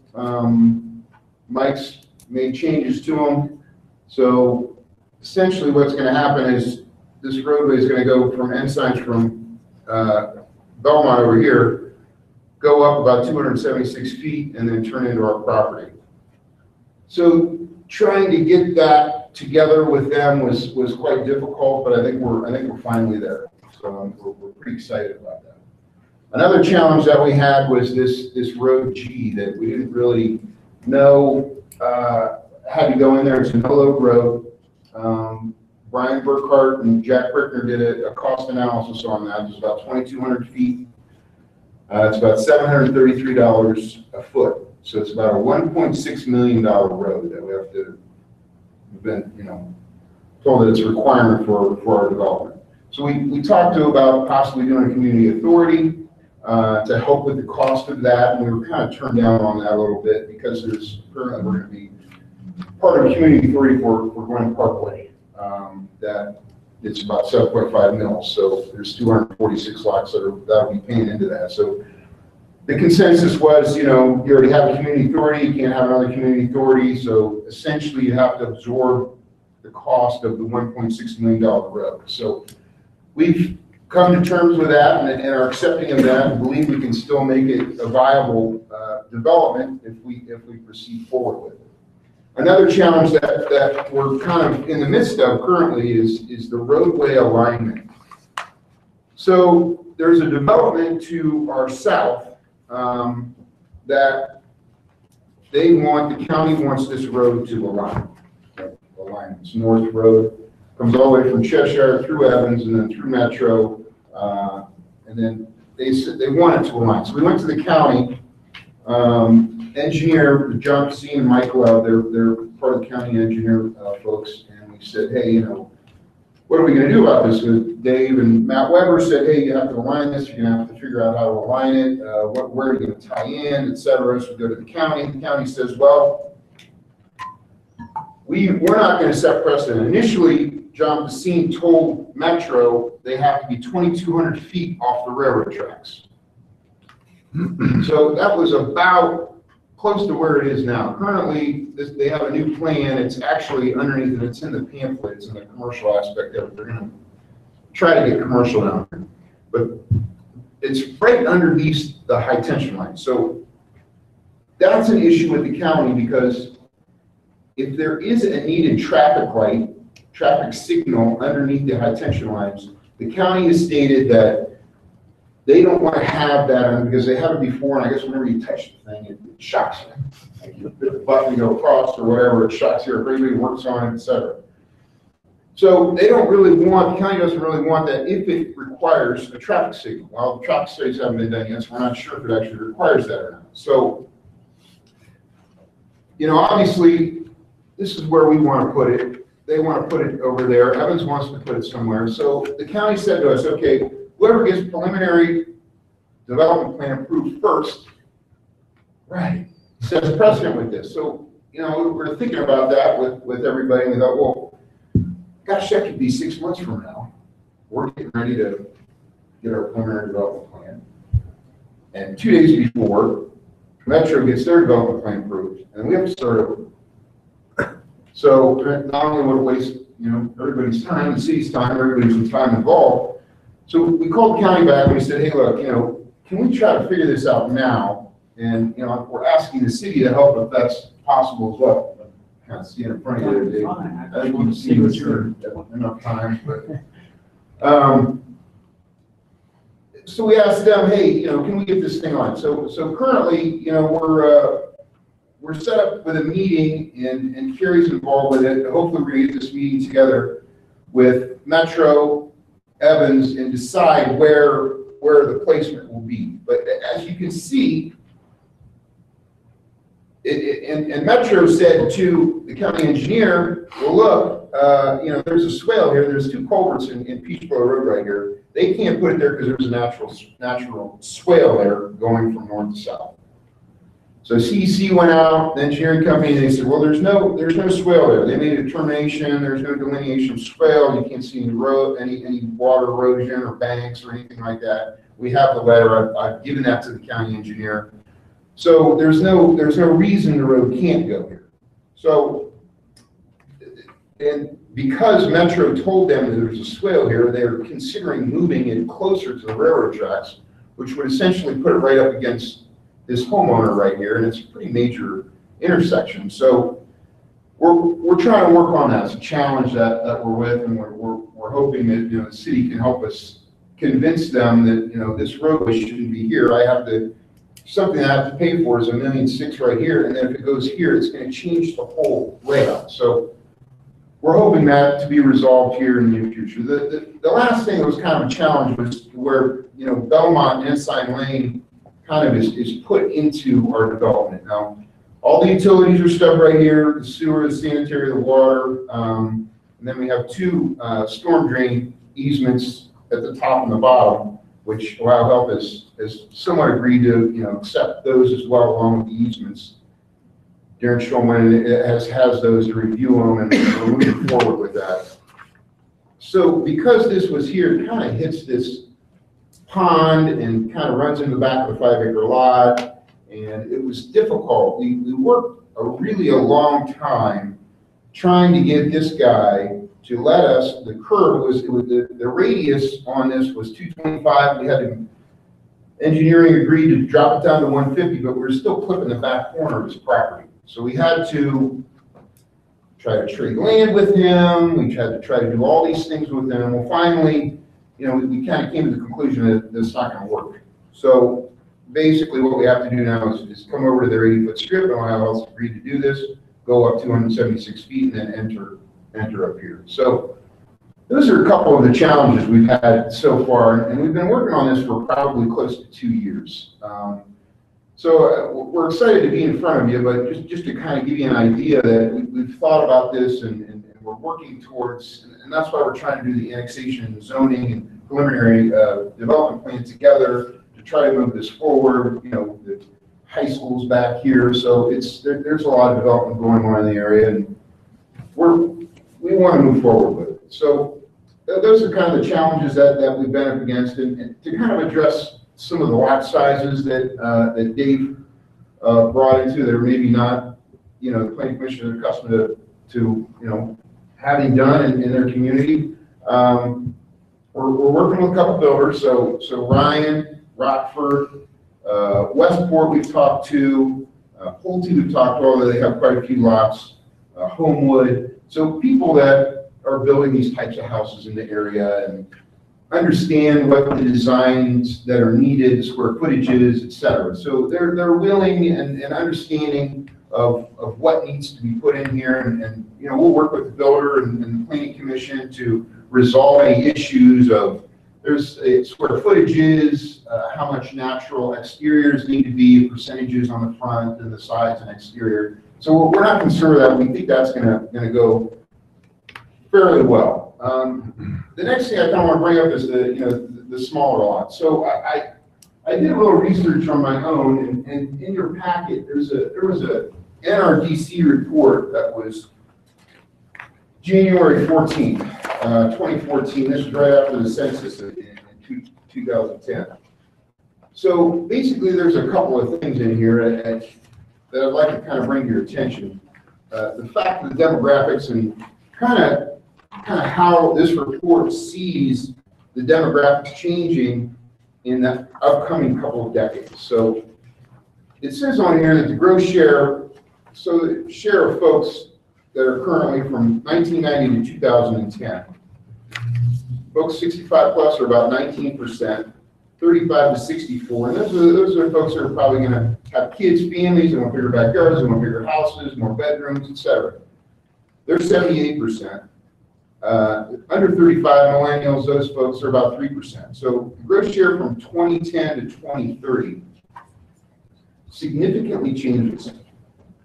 Mike's made changes to them. So essentially what's going to happen is this roadway is going to go from Ensign's from Belmont over here, go up about 276 feet and then turn into our property. So trying to get that together with them was quite difficult, but I think we're finally there. So we're pretty excited about that. Another challenge that we had was this road G that we didn't really know had to go in there. It's a no-load road. Brian Burkhart and Jack Brickner did a cost analysis on that. It's about 2,200 feet. It's about $733 a foot. So it's about a $1.6 million road that we have to, we've been, told that it's a requirement for our development. So we talked about possibly doing a community authority to help with the cost of that. And we were kind of turned down on that a little bit because currently we're going to be part of a community authority for Glen Parkway. That it's about 7.5 mils. So there's 246 lots that'll be paying into that. So the consensus was, you already have a community authority, you can't have another community authority. So essentially you have to absorb the cost of the $1.6 million road. So we've come to terms with that and are accepting of that and believe we can still make it a viable development if we proceed forward with it. Another challenge that we're kind of in the midst of currently is the roadway alignment. So there's a development to our south that the county wants this road to align. It's North Road, comes all the way from Cheshire through Evans and then through Metro, and then they said they want it to align. So we went to the county. Engineer John Cassine and Mike Love, they're part of the county engineer folks, and we said, hey, what are we going to do about this? Dave and Matt Weber said, hey, you have to align this. You're going to have to figure out how to align it. Where are you going to tie in, et cetera. So we go to the county. The county says, well, we're not going to set precedent. Initially, John Cassine told Metro they have to be 2,200 feet off the railroad tracks. So that was about close to where it is now. Currently, they have a new plan. It's actually underneath it. It's in the pamphlet. It's in the commercial aspect of it. They're going to try to get commercial down there. But it's right underneath the high tension line. So that's an issue with the county because if there is a needed traffic signal underneath the high tension lines, the county has stated that they don't want to have that on because they have it before, and I guess whenever you touch the thing, it shocks you. Like you hit the button, you go across or whatever, it shocks you, or if anybody works on it, etc. So they don't really want, the county doesn't really want that if it requires a traffic signal. Well, the traffic studies haven't been done yet, so we're not sure if it actually requires that or not. So, obviously, this is where we want to put it. They want to put it over there. Evans wants to put it somewhere. So the county said to us, okay, whoever gets preliminary development plan approved first, right, sets precedent with this. So, we're thinking about that with everybody, and we thought, well, gosh, that could be 6 months from now. We're getting ready to get our preliminary development plan. And 2 days before, Metro gets their development plan approved, and we have to start over. So not only would it waste, everybody's time, the city's time, everybody's time involved. So we called the county back and we said, hey, look, can we try to figure this out now? And, we're asking the city to help if that's possible as well. I kind of see it in front of you there, Dave. I think you can see what's here enough time, but, so we asked them, hey, can we get this thing on? So currently, we're set up with a meeting and Carrie's involved with it. Hopefully we're going to get this meeting together with Metro, Evans, and decide where the placement will be. But as you can see, and Metro said to the county engineer, well, look, there's a swale here. There's 2 culverts in Peachboro Road right here. They can't put it there because there's a natural swale there going from north to south. So CEC went out, the engineering company, and they said, well, there's no swale there. They made a determination, there's no delineation of swale, you can't see any water erosion or banks or anything like that. We have the letter, I've given that to the county engineer. So there's no reason the road can't go here. So, and because Metro told them that there's a swale here, they're considering moving it closer to the railroad tracks, which would essentially put it right up against this homeowner right here, and it's a pretty major intersection. So we're trying to work on that. It's a challenge that we're with, and we're hoping that, you know, the city can help us convince them that, you know, this roadway shouldn't be here. Something I have to pay for is $1.6 million right here, and then if it goes here, it's going to change the whole layout. So we're hoping that to be resolved here in the near future. The last thing that was kind of a challenge was where, you know, Belmont and Ensign Lane kind of is put into our development. Now, all the utilities are stubbed right here, the sewer, the sanitary, the water, and then we have two storm drain easements at the top and the bottom, which Ohio Health has somewhat agreed to, you know, accept those as well along with the easements. Darren Schulman has those to review them, and we're moving forward with that. So because this was here, it kind of hits this pond and kind of runs into the back of the 5-acre lot, and it was difficult. We worked a long time trying to get this guy to let us, the curb was the radius on this was 225. We had engineering agreed to drop it down to 150, but we were still clipping the back corner of his property. So we had to try to trade land with him. We had to try to do all these things with him. Well, finally, you know, we kind of came to the conclusion that it's not going to work. So basically what we have to do now is come over to their 80-foot strip, and Ohio Health agreed to do this, go up 276 feet, and then enter up here. So those are a couple of the challenges we've had so far, and we've been working on this for probably close to 2 years. So we're excited to be in front of you, but just to kind of give you an idea that we've thought about this and we're working towards, and that's why we're trying to do the annexation and zoning and preliminary development plan together to try to move this forward. You know, the high school's back here, so there's a lot of development going on in the area, and we want to move forward with it. So those are kind of the challenges that we've been up against, and to kind of address some of the lot sizes that Dave brought into that are maybe not, you know, the planning commission is accustomed to you know, having done in their community. We're working with a couple builders, so Ryan, Rockford, Westport we've talked to, Pulte we've talked to, although they have quite a few lots, Homewood. So people that are building these types of houses in the area and understand what the designs that are needed, the square footages, et cetera. So they're willing and understanding of what needs to be put in here, and you know, we'll work with the builder and the planning commission to resolve any issues of there's square footages, how much natural exteriors need to be, percentages on the front and the sides and exterior. So we're not concerned with that. We think that's gonna go fairly well. The next thing I kind of want to bring up is the smaller lots. So I did a little research on my own, and in your packet there was a NRDC report that was January 14th, 2014. This was right after the census in 2010. So basically, there's a couple of things in here that I'd like to kind of bring to your attention. The fact of the demographics and kind of how this report sees the demographics changing in the upcoming couple of decades. So it says on here that the gross share, so the share of folks that are currently from 1990 to 2010, folks 65 plus are about 19%, 35 to 64, and those are folks that are probably going to have kids, families, they want bigger backyards, they want bigger houses, more bedrooms, etc. They're 78%. Under 35 millennials, those folks are about 3%. So the growth share from 2010 to 2030 significantly changes.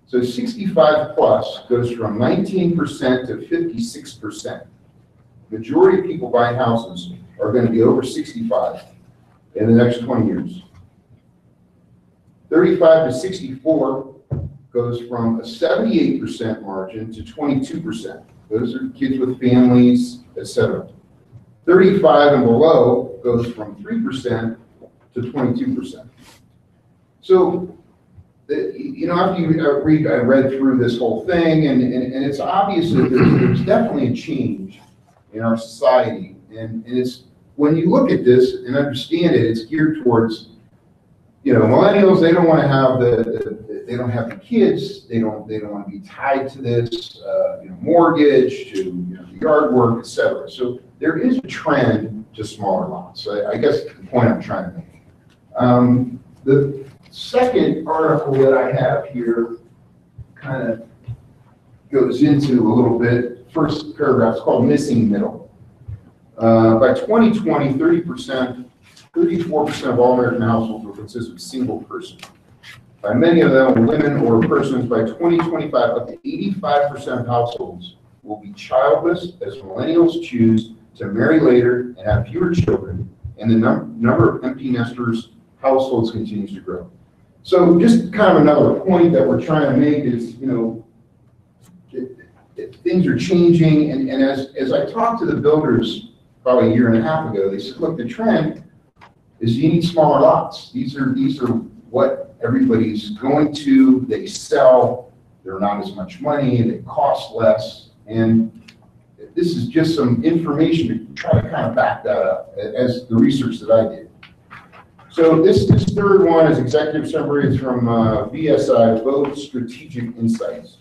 So 65 plus goes from 19% to 56%. Majority of people buying houses are going to be over 65 in the next 20 years. 35 to 64 goes from a 78% margin to 22%. Those are kids with families, etc. 35 and below goes from 3% to 22%. So, you know, after you I read through this whole thing, and it's obvious that there's definitely a change in our society, and it's when you look at this and understand it, it's geared towards, millennials. They don't want to have they don't have the kids. They don't want to be tied to this, mortgage, to the yard work, etc. So there is a trend to smaller lots. So I guess the point I'm trying to make. The second article that I have here kind of goes into a little bit. First paragraph is called Missing Middle. By 2020, 34% of all American households will consist of a single person. By many of them, women or persons, by 2025, up to 85% of households will be childless as millennials choose to marry later and have fewer children, and the number of empty nesters households continues to grow. So just kind of another point that we're trying to make is, things are changing, and as I talked to the builders probably a year and a half ago, they said, look, the trend is you need smaller lots. These are what everybody's going to. They sell, they're not as much money, they cost less, and this is just some information to try to kind of back that up as the research that I did. So this third one is executive summary. It's from VSI, Vote Strategic Insights.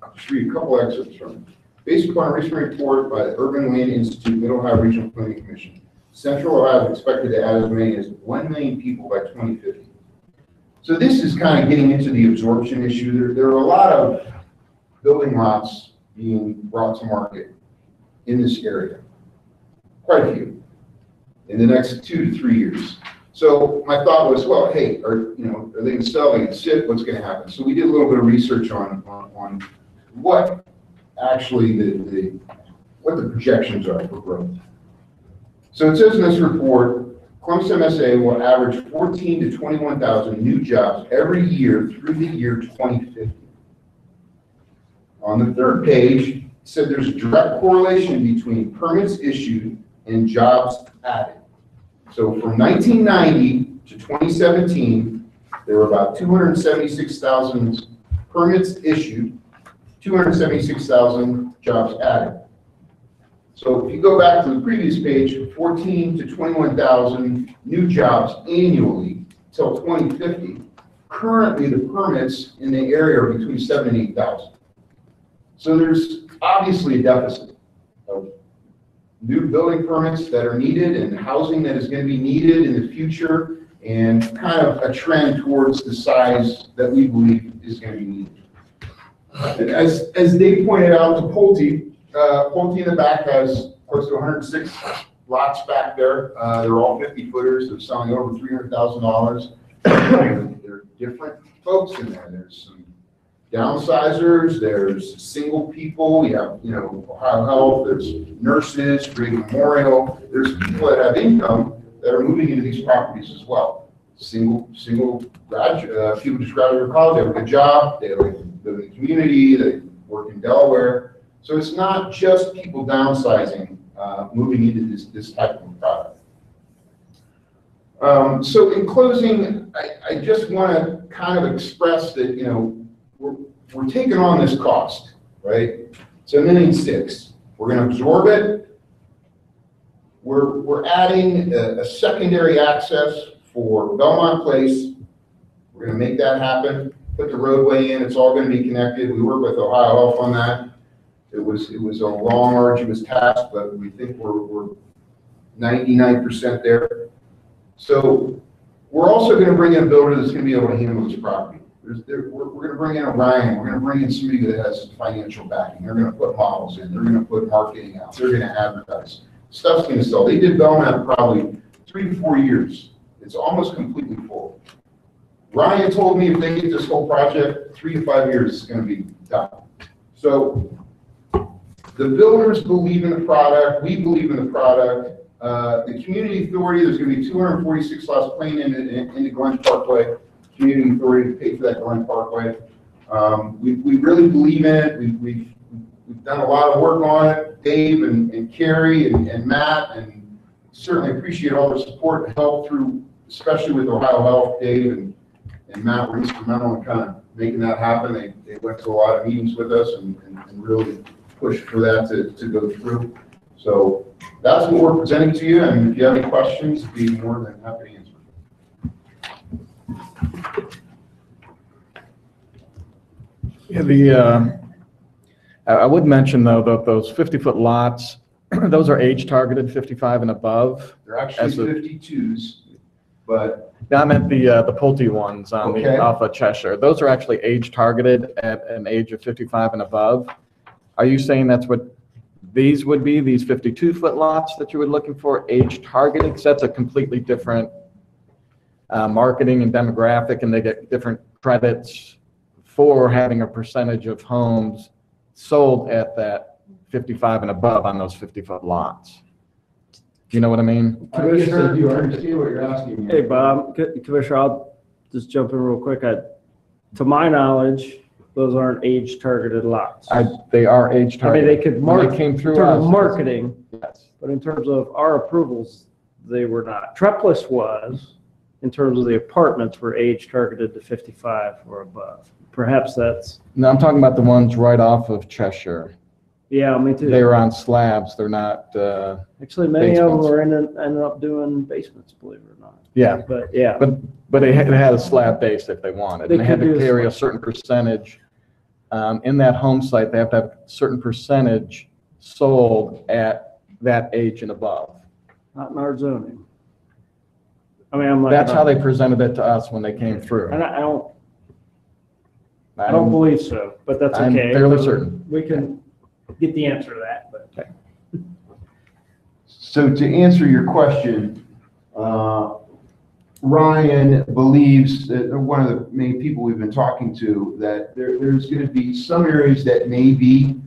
I'll just read a couple excerpts from it. Based upon a recent report by the Urban Land Institute, Middle Ohio Regional Planning Commission, Central Ohio is expected to add as many as 1 million people by 2050. So this is kind of getting into the absorption issue. There are a lot of building lots being brought to market in this area, quite a few, in the next 2 to 3 years. So my thought was, well, hey, are they going to sell, are they going to sit, what's going to happen? So we did a little bit of research on what actually what the projections are for growth. So it says in this report, Columbus MSA will average 14 to 21,000 new jobs every year through the year 2050. On the third page, it said there's a direct correlation between permits issued and jobs added. So from 1990 to 2017, there were about 276,000 permits issued, 276,000 jobs added. So if you go back to the previous page, 14 to 21,000 new jobs annually till 2050. Currently, the permits in the area are between 7,000 and 8,000. So there's obviously a deficit of new building permits that are needed and housing that is going to be needed in the future, and kind of a trend towards the size that we believe is going to be needed. And as Dave pointed out to Pulte in the back has close to 106 lots back there. They're all 50 footers. They're selling over $300,000. There are different folks in there. There's some downsizers. There's single people. We have, Ohio Health. There's nurses, Green Memorial. There's people that have income that are moving into these properties as well. Single graduate, people just graduated from college. They have a good job. They live in the community. They work in Delaware. So it's not just people downsizing, moving into this type of product. So in closing, I just want to kind of express that, we're taking on this cost, right? It's $1.6 million. We're going to absorb it. We're adding a secondary access for Belmont Place. We're going to make that happen. Put the roadway in. It's all going to be connected. We work with Ohio Health on that. It was a long, arduous task, but we think we're 99% there. So we're also going to bring in a builder that's going to be able to handle this property. We're going to bring in Orion. We're going to bring in somebody that has financial backing. They're going to put models in. They're going to put marketing out. They're going to advertise. Stuff's going to sell. They did Belmont probably 3 to 4 years. It's almost completely full. Ryan told me if they get this whole project, 3 to 5 years, it's going to be done. So the builders believe in the product. We believe in the product. The community authority, there's going to be 246 lots playing into Glen Parkway. Community authority to pay for that Glen Parkway. We really believe in it. We've done a lot of work on it. Dave and Carrie and Matt, and certainly appreciate all the support and help through, especially with Ohio Health. Dave and Matt were instrumental in kind of making that happen. They went to a lot of meetings with us and really pushed for that to go through. So that's what we're presenting to you, and if you have any questions, be more than happy to answer.
Yeah, I would mention though that those 50-foot lots, those are age targeted, 55 and above.
They're actually
As a-
52s, but
I meant the Pulte ones on
Okay.
the Alpha Cheshire. Those are actually age targeted at an age of 55 and above. Are you saying that's what these would be, these 52-foot lots that you were looking for, age targeted? Because that's a completely different marketing and demographic, and they get different credits for having a percentage of homes sold at that 55 and above on those 50-foot lots. Do you know what I mean?
I guess I do understand what you're asking.
Hey, Bob, Commissioner, I'll just jump in real quick. To my knowledge, those aren't age-targeted lots.
They are age
I mean,
targeted.
they could
When
mark,
they came
in
through
terms of
us,
marketing,
yes.
but in terms of our approvals, they were not. Trepless was, in terms of the apartments, were age-targeted to 55 or above. Perhaps that's,
No, I'm talking about the ones right off of Cheshire.
yeah, me too.
They were on slabs. They're not,
Actually, many of them
basements.
were ended up doing basements, believe it or not.
yeah.
But yeah,
But they had a slab base if they wanted.
They
And they had
could
to
do a
carry a
slab.
certain percentage. In that home site, they have to have a certain percentage sold at that age and above.
not in our zoning. I mean, I'm like.
That's how they presented it to us when they came through.
And I don't believe so, but that's
I'm
okay.
fairly certain.
We can get the answer to that, but.
So to answer your question, Ryan believes that one of the main people we've been talking to, that there's going to be some areas that may be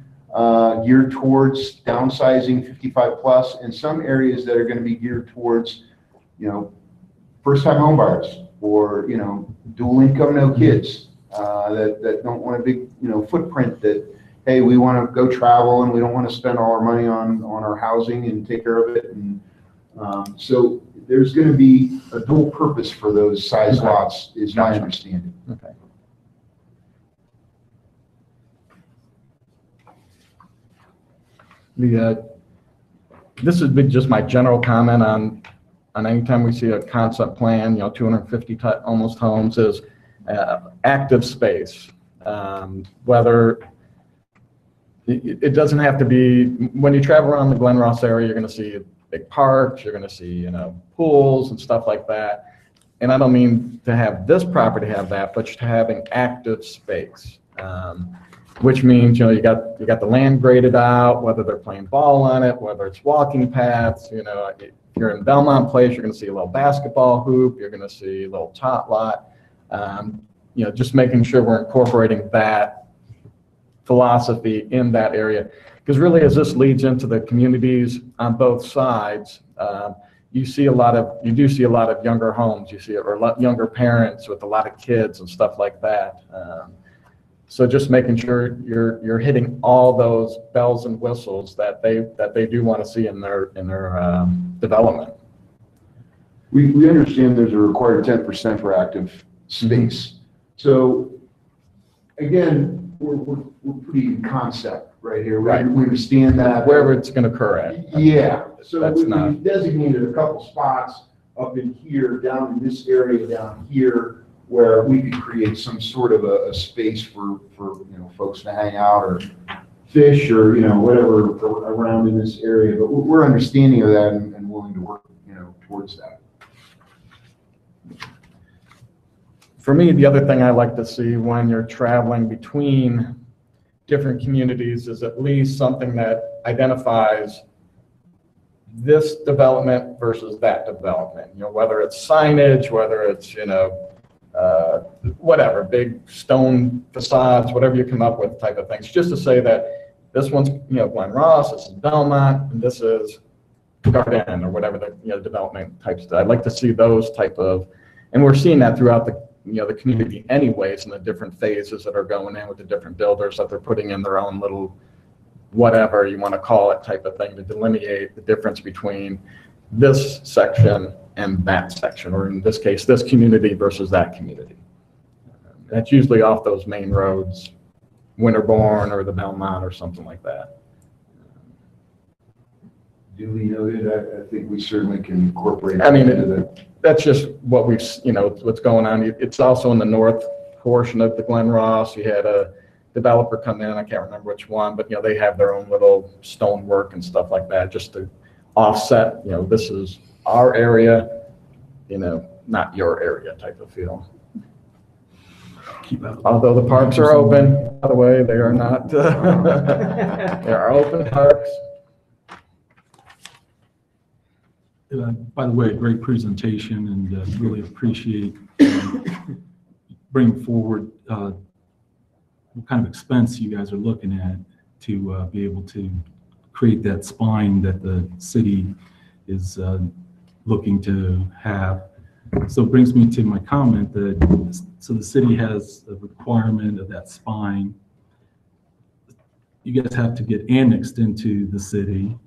geared towards downsizing 55 plus, and some areas that are going to be geared towards, first-time home buyers, or, dual income, no kids, that don't want a big, footprint that, hey, we want to go travel and we don't want to spend all our money on our housing and take care of it. And so there's going to be a dual purpose for those size
Okay.
lots, is my
Gotcha.
understanding.
Okay. This would be just my general comment on anytime we see a concept plan, 250 almost homes is active space. Whether it doesn't have to be, when you travel around the Glen Ross area, you're going to see big parks, you're going to see, pools and stuff like that. And I don't mean to have this property have that, but to having active space. Which means, you got the land graded out, whether they're playing ball on it, whether it's walking paths, if you're in Belmont Place, you're going to see a little basketball hoop, you're going to see a little tot lot. Just making sure we're incorporating that philosophy in that area. Because really, as this leads into the communities on both sides, you do see a lot of younger homes, or younger parents with a lot of kids and stuff like that. So just making sure you're hitting all those bells and whistles that they do want to see in their development.
We understand there's a required 10% for active space. So again, we're pretty in concept right here.
Right.
We understand that.
Wherever it's going to occur at.
Yeah, so
That's
we've
not-
designated a couple spots up in here, down in this area down here, where we could create some sort of a space for folks to hang out or fish or, whatever around in this area. But we're understanding of that and willing to work, towards that.
For me, the other thing I like to see when you're traveling between different communities is at least something that identifies this development versus that development. Whether it's signage, whether it's, whatever, big stone facades, whatever you come up with type of things, just to say that this one's, Glen Ross, this is Belmont, and this is Garden, or whatever the, development types. I'd like to see those type of, and we're seeing that throughout the community anyways, in the different phases that are going in with the different builders, that they're putting in their own little, whatever you want to call it, type of thing to delineate the difference between this section and that section, or in this case, this community versus that community. That's usually off those main roads, Winterbourne or the Belmont or something like that.
Duly noted. I think we certainly can incorporate.
I mean,
that into the.
That's just what we've, what's going on. It's also in the north portion of the Glen Ross. You had a developer come in, I can't remember which one, but, they have their own little stonework and stuff like that, just to offset, this is our area, not your area type of feel. Although the parks are open, by the way, they are not, there are open parks.
By the way, great presentation, and really appreciate bringing forward what kind of expense you guys are looking at to be able to create that spine that the city is looking to have. So it brings me to my comment that, so the city has a requirement of that spine. You guys have to get annexed into the city,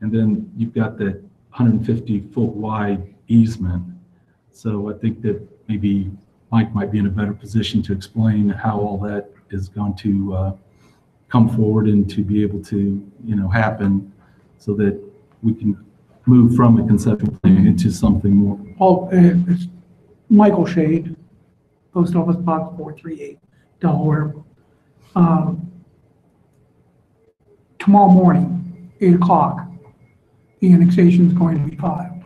and then you've got that 150-foot wide easement. So I think that maybe Mike might be in a better position to explain how all that is going to come forward and to be able to, happen, so that we can move from a conceptual plan into something more.
Well, it's Michael Shade, Post Office Box 438, Delaware. Tomorrow morning, 8 o'clock, the annexation is going to be filed.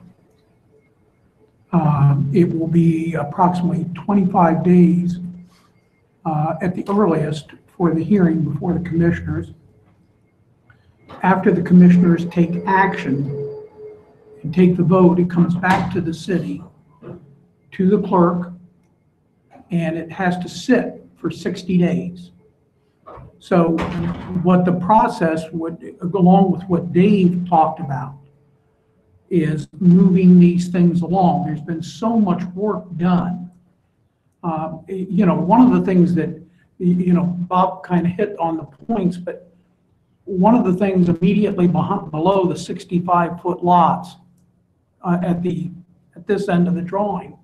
It will be approximately 25 days at the earliest for the hearing before the commissioners. After the commissioners take action and take the vote, it comes back to the city, to the clerk, and it has to sit for 60 days. So what the process would, along with what Dave talked about, is moving these things along. There's been so much work done. One of the things that, Bob kind of hit on the points, but one of the things immediately below the 65-foot lots at this end of the drawing,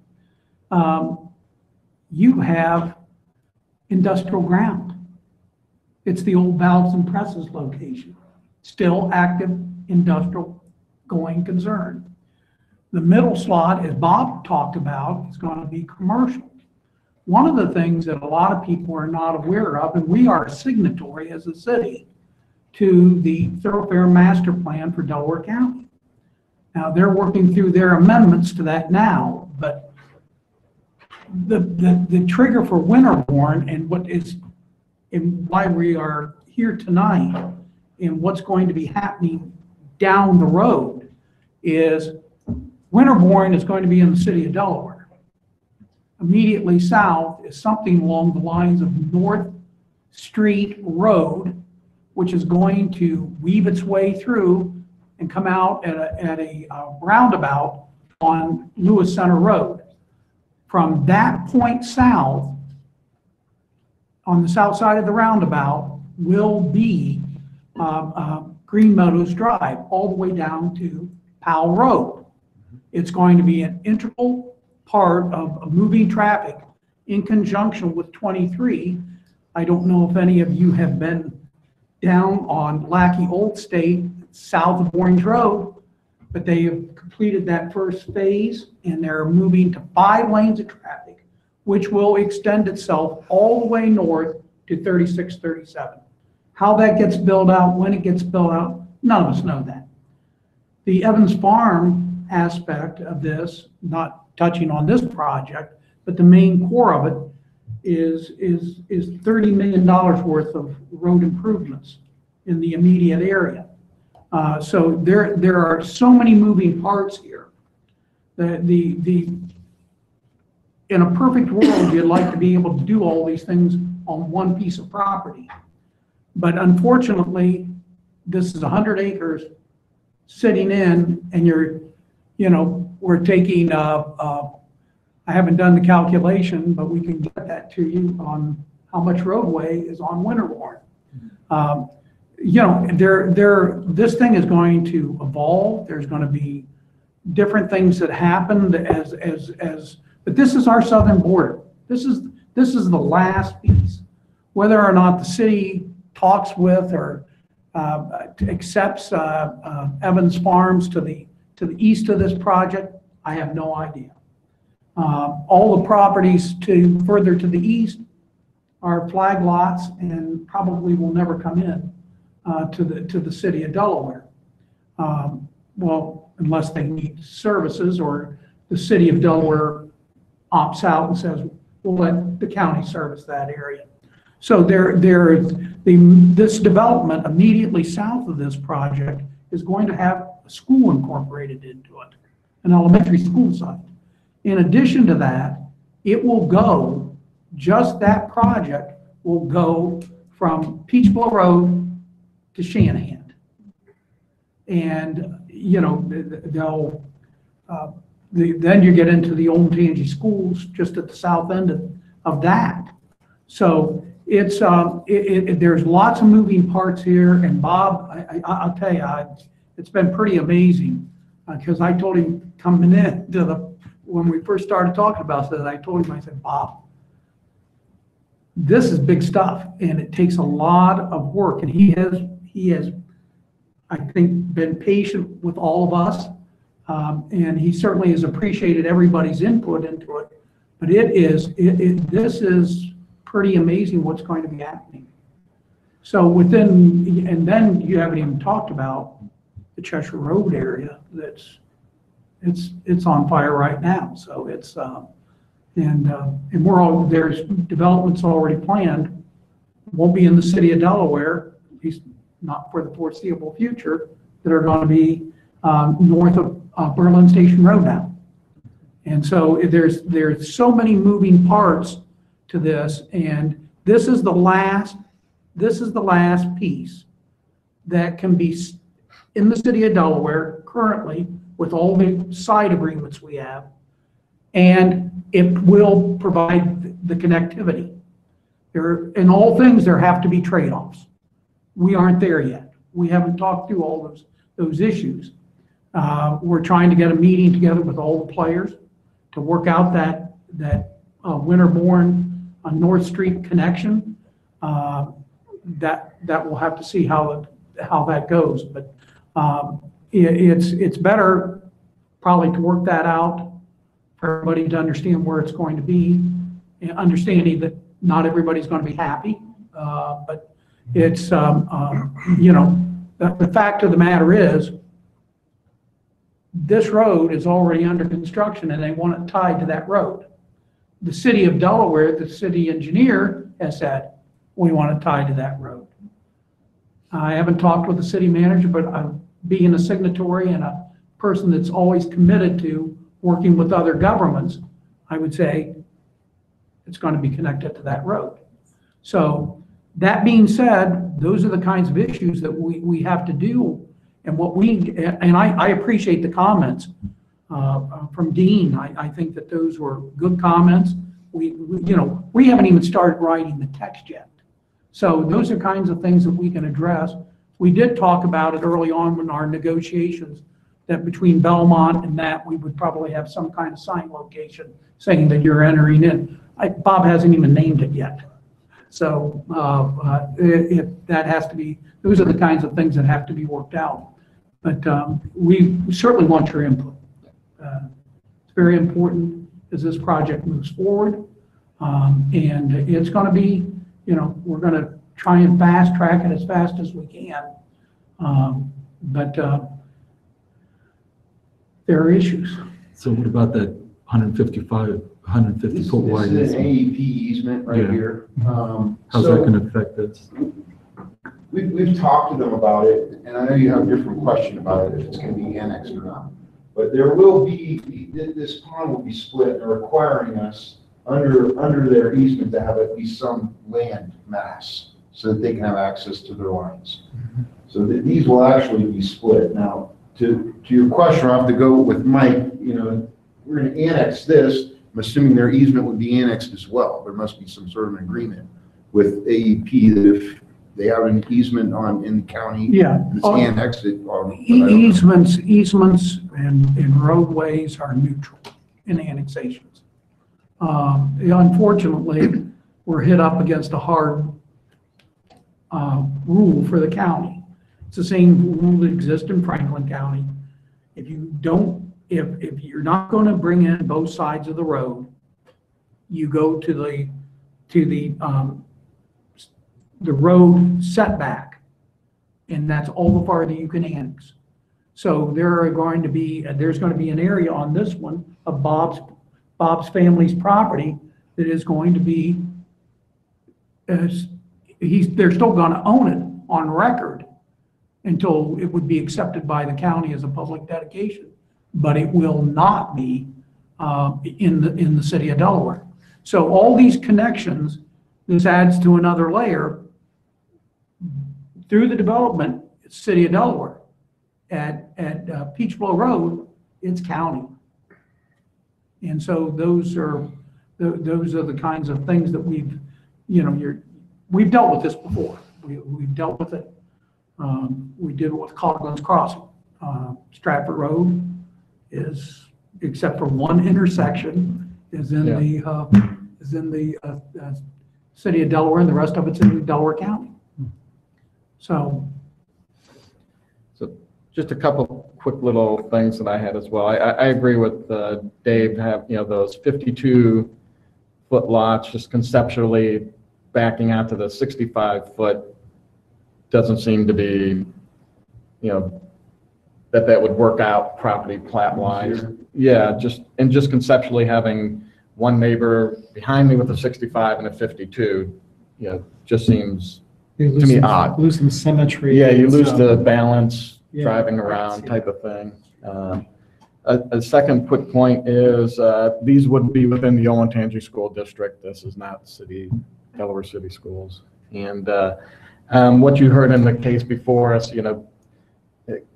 you have industrial ground. It's the old Valves and Presses location, still active industrial going concern. The middle slot, as Bob talked about, is going to be commercial. One of the things that a lot of people are not aware of, and we are a signatory as a city to the Thoroughfare Master Plan for Delaware County. Now, they're working through their amendments to that now, but the trigger for Winterbourne and what is, and why we are here tonight and what's going to be happening down the road is Winterbourne is going to be in the city of Delaware. Immediately south is something along the lines of North Street Road, which is going to weave its way through and come out at a roundabout on Lewis Center Road. From that point south, on the south side of the roundabout, will be Green Meadows Drive, all the way down to Powell Road. It's going to be an integral part of moving traffic in conjunction with 23. I don't know if any of you have been down on Lackey Old State, south of Orange Road, but they have completed that first phase and they're moving to 5 lanes of traffic, which will extend itself all the way north to 3637. How that gets built out, when it gets built out, none of us know that. The Evans Farm aspect of this, not touching on this project, but the main core of it is $30 million worth of road improvements in the immediate area. So there are so many moving parts here. In a perfect world, you'd like to be able to do all these things on one piece of property. But unfortunately, this is 100 acres sitting in, and we're taking, I haven't done the calculation, but we can get that to you on how much roadway is on Winterbourne. This thing is going to evolve. There's going to be different things that happen but this is our southern border. This is the last piece. Whether or not the city talks with or accepts Evans Farms to the east of this project, I have no idea. All the properties further to the east are flag lots and probably will never come in to the city of Delaware. Well, unless they need services or the city of Delaware opts out and says, we'll let the county service that area. So this development immediately south of this project is going to have a school incorporated into it, an elementary school site. In addition to that, it will go, just that project will go from Peach Blow Road to Shanahan. And, you know, then you get into the Old Tangy Schools just at the south end of that. So it's, there's lots of moving parts here, and Bob, I'll tell you, it's been pretty amazing, because I told him coming in when we first started talking about this, I told him, I said, Bob, this is big stuff, and it takes a lot of work, and he has, I think, been patient with all of us, and he certainly has appreciated everybody's input into it. But this is pretty amazing what's going to be happening. So and then you haven't even talked about the Cheshire Road area it's on fire right now. So it's and there's developments already planned. Won't be in the city of Delaware, at least not for the foreseeable future, that are going to be north of Berlin Station Road now. And so there's so many moving parts to this, and this is the last piece that can be in the city of Delaware currently with all the side agreements we have, and it will provide the connectivity. In all things, there have to be trade-offs. We aren't there yet. We haven't talked through all those issues. We're trying to get a meeting together with all the players to work out that Winterbourne North Street connection. That we'll have to see how that goes. But it's better probably to work that out for everybody to understand where it's going to be, and understanding that not everybody's going to be happy. But it's you know, the fact of the matter is, this road is already under construction and they want it tied to that road. The city of Delaware, the city engineer, has said, we want it tied to that road. I haven't talked with the city manager, but being a signatory and a person that's always committed to working with other governments, I would say it's going to be connected to that road. So that being said, those are the kinds of issues that we have to do. And I appreciate the comments from Dean. I think that those were good comments. We haven't even started writing the text yet. So those are kinds of things that we can address. We did talk about it early on in our negotiations, that between Belmont and that, we would probably have some kind of sign location saying that you're entering in. Bob hasn't even named it yet. So that has to be, those are the kinds of things that have to be worked out. But we certainly want your input. It's very important as this project moves forward. And it's going to be, we're going to try and fast track it as fast as we can. But there are issues.
So what about that 150 foot wide?
This is an AEP easement right here.
How's that going to affect this?
We've talked to them about it, and I know you have a different question about it, if it's going to be annexed or not. But there will be, this pond will be split, and requiring us under their easement to have at least some land mass so that they can have access to their lines. So these will actually be split. Now, to your question, I'll have to go with Mike, we're going to annex this. I'm assuming their easement would be annexed as well. There must be some sort of an agreement with AEP that if they have an easement in the county, it's annexed.
Easements and roadways are neutral in annexations. Unfortunately, we're hit up against a hard rule for the county. It's the same rule that exists in Franklin County. If you don't, if you're not going to bring in both sides of the road, you go to the road setback, and that's all the farther you can annex. So there's going to be an area on this one of Bob's family's property that is going to be, they're still going to own it on record until it would be accepted by the county as a public dedication, but it will not be in the city of Delaware. So all these connections, this adds to another layer through the development, city of Delaware. At Peach Blow Road, it's county. And so those are the kinds of things that we've dealt with this before. We've dealt with it. We did it with Coughlin's Crossing. Stratford Road is, except for one intersection, is in the city of Delaware, and the rest of it's in Delaware County. So
just a couple quick little things that I had as well. I agree with Dave, those 52-foot lots, just conceptually backing out to the 65-foot doesn't seem to be, that would work out property plat-wise. Yeah, just conceptually having one neighbor behind me with a 65 and a 52, just seems to me odd.
Lose some symmetry.
Yeah, you lose the balance driving around type of thing. A second quick point is these would be within the Olentangy School District. This is not Delaware City Schools. And what you heard in the case before us,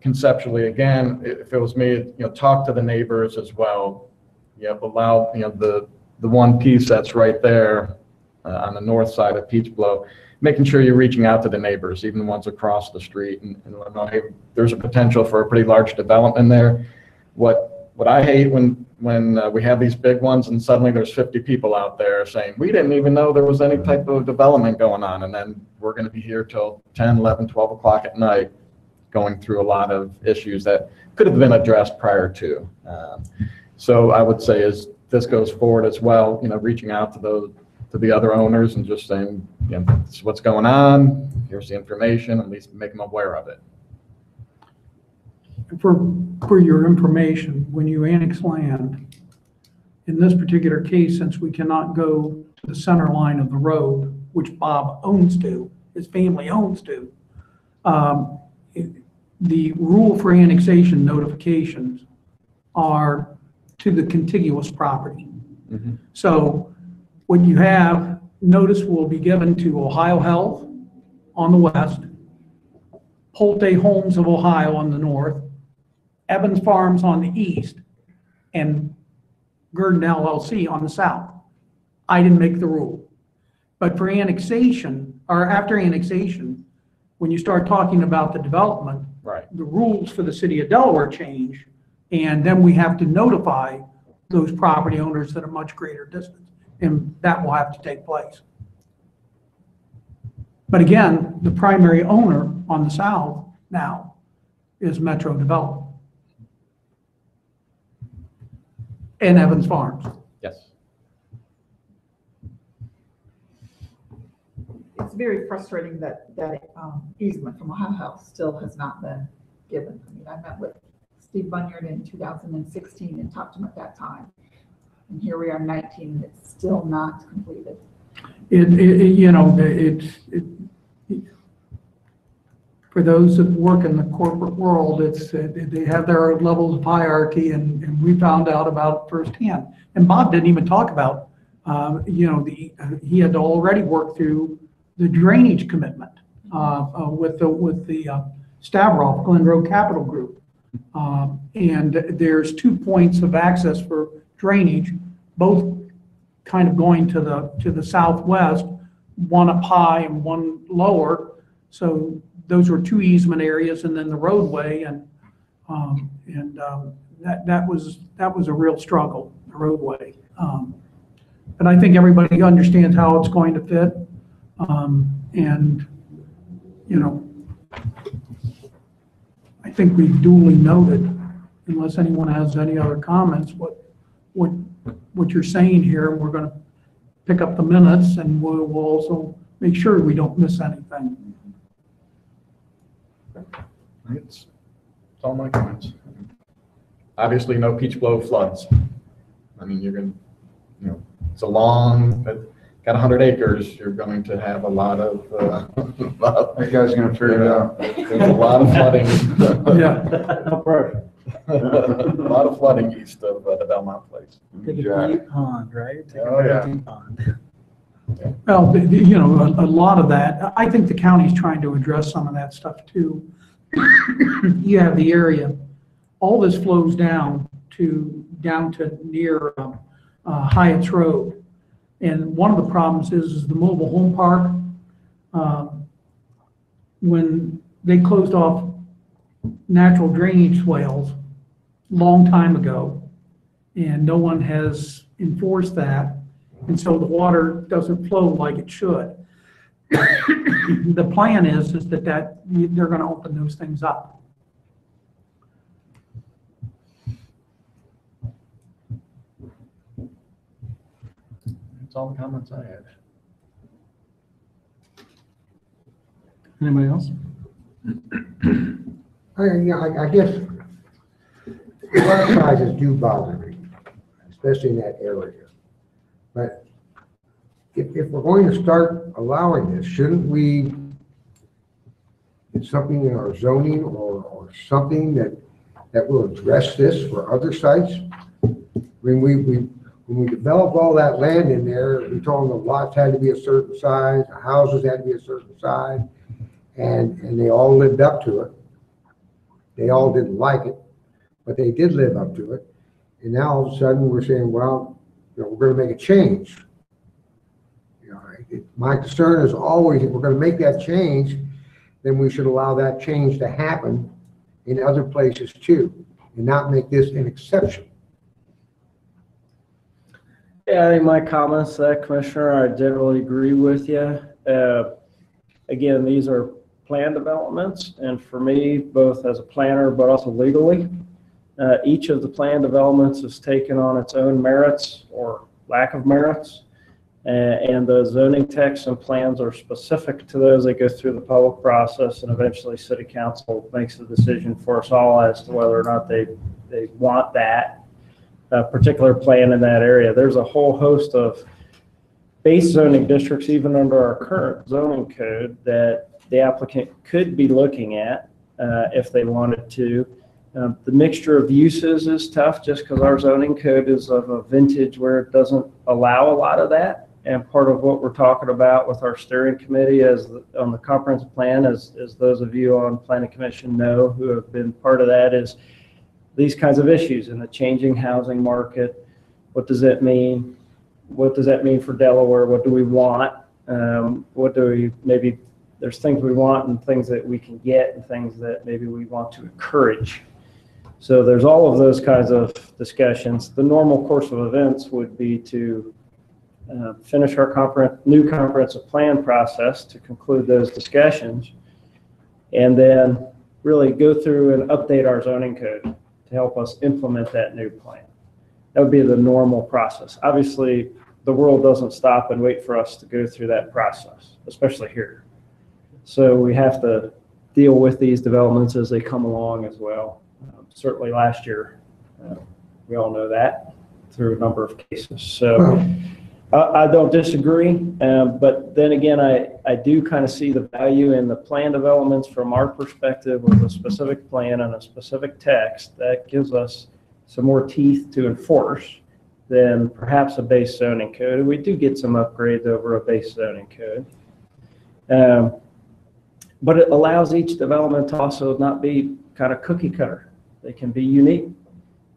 conceptually, again, if it was me, talk to the neighbors as well. Allow, the one piece that's right there on the north side of Peach Blow, making sure you're reaching out to the neighbors, even the ones across the street, and let them know, hey, there's a potential for a pretty large development there. What I hate when we have these big ones and suddenly there's 50 people out there saying, we didn't even know there was any type of development going on, and then we're going to be here till 10, 11, 12 o'clock at night going through a lot of issues that could have been addressed prior to. So I would say as this goes forward as well, reaching out to the other owners and just saying, this is what's going on, here's the information, at least make them aware of it.
For your information, when you annex land, in this particular case, since we cannot go to the center line of the road, which Bob owns to, his family owns to, the rule for annexation notifications are to the contiguous property.
Mm-hmm.
So when you have, notice will be given to Ohio Health on the west, Holte Homes of Ohio on the north, Evans Farms on the east, and Gurdon LLC on the south. I didn't make the rule. But for annexation, or after annexation, when you start talking about the development,
right,
the rules for the city of Delaware change, and then we have to notify those property owners at a much greater distance, and that will have to take place. But again, the primary owner on the south now is Metro Development and Evans Farms.
Yes.
It's very frustrating that easement from Ohio Health still has not been given. I mean, I met with Steve Bunyard in 2016 and talked to him at that time. And here we are 19, and it's still not completed.
For those that work in the corporate world, they have their levels of hierarchy, and we found out about it firsthand. And Bob didn't even talk about, he had already worked through the drainage commitment with the Stavroff Glen Road Capital Group. And there's 2 points of access for drainage, both kind of going to the southwest, one up high and one lower. So those were 2 easement areas, and then the roadway, and that was a real struggle, the roadway. But I think everybody understands how it's going to fit, and I think we've duly noted, unless anyone has any other comments, what you're saying here. We're going to pick up the minutes, and we'll also make sure we don't miss anything.
It's all my comments. Obviously, no Peach Blow floods. I mean, you're going to, it's a long, got 100 acres, you're going to have a lot of,
That guy's gonna figure it out.
There's a lot of flooding.
Yeah.
No pressure.
A lot of flooding east of the Belmont Place.
To the deep pond, right? Take it
Oh,
to the
yeah.
deep pond.
Well, a lot of that, I think the county's trying to address some of that stuff too. You have the area, all this flows down to near Hyatt's Road. And one of the problems is the mobile home park. When they closed off natural drainage swales a long time ago, and no one has enforced that, and so the water doesn't flow like it should. The plan is that they're going to open those things up.
That's all the comments I had.
Anybody else?
I guess lot sizes do bother me, especially in that area. But if we're going to start allowing this, shouldn't we, it's something in our zoning or something that will address this for other sites? I mean, when we developed all that land in there, we told them the lots had to be a certain size, the houses had to be a certain size, and they all lived up to it. They all didn't like it, but they did live up to it. And now all of a sudden we're saying, well, we're going to make a change. My concern is always, if we're going to make that change, then we should allow that change to happen in other places too, and not make this an exception.
Yeah, I think my comments to that, Commissioner, I generally agree with you. Again, these are plan developments, and for me, both as a planner but also legally, each of the plan developments is taken on its own merits or lack of merits, and the zoning text and plans are specific to those that go through the public process, and eventually City Council makes a decision for us all as to whether or not they want that particular plan in that area. There's a whole host of base zoning districts, even under our current zoning code, that the applicant could be looking at if they wanted to. The mixture of uses is tough just because our zoning code is of a vintage where it doesn't allow a lot of that. And part of what we're talking about with our steering committee on the comprehensive plan, as those of you on Planning Commission know who have been part of that, is these kinds of issues in the changing housing market. What does that mean? What does that mean for Delaware? What do we want? Maybe there's things we want and things that we can get and things that maybe we want to encourage. So there's all of those kinds of discussions. The normal course of events would be to finish our new comprehensive plan process to conclude those discussions, and then really go through and update our zoning code to help us implement that new plan. That would be the normal process. Obviously, the world doesn't stop and wait for us to go through that process, especially here. So we have to deal with these developments as they come along as well. Certainly last year, we all know that through a number of cases. So I don't disagree, but then again, I do kind of see the value in the plan developments from our perspective with a specific plan and a specific text that gives us some more teeth to enforce than perhaps a base zoning code. And we do get some upgrades over a base zoning code. But it allows each development to also not be kind of cookie cutter. They can be unique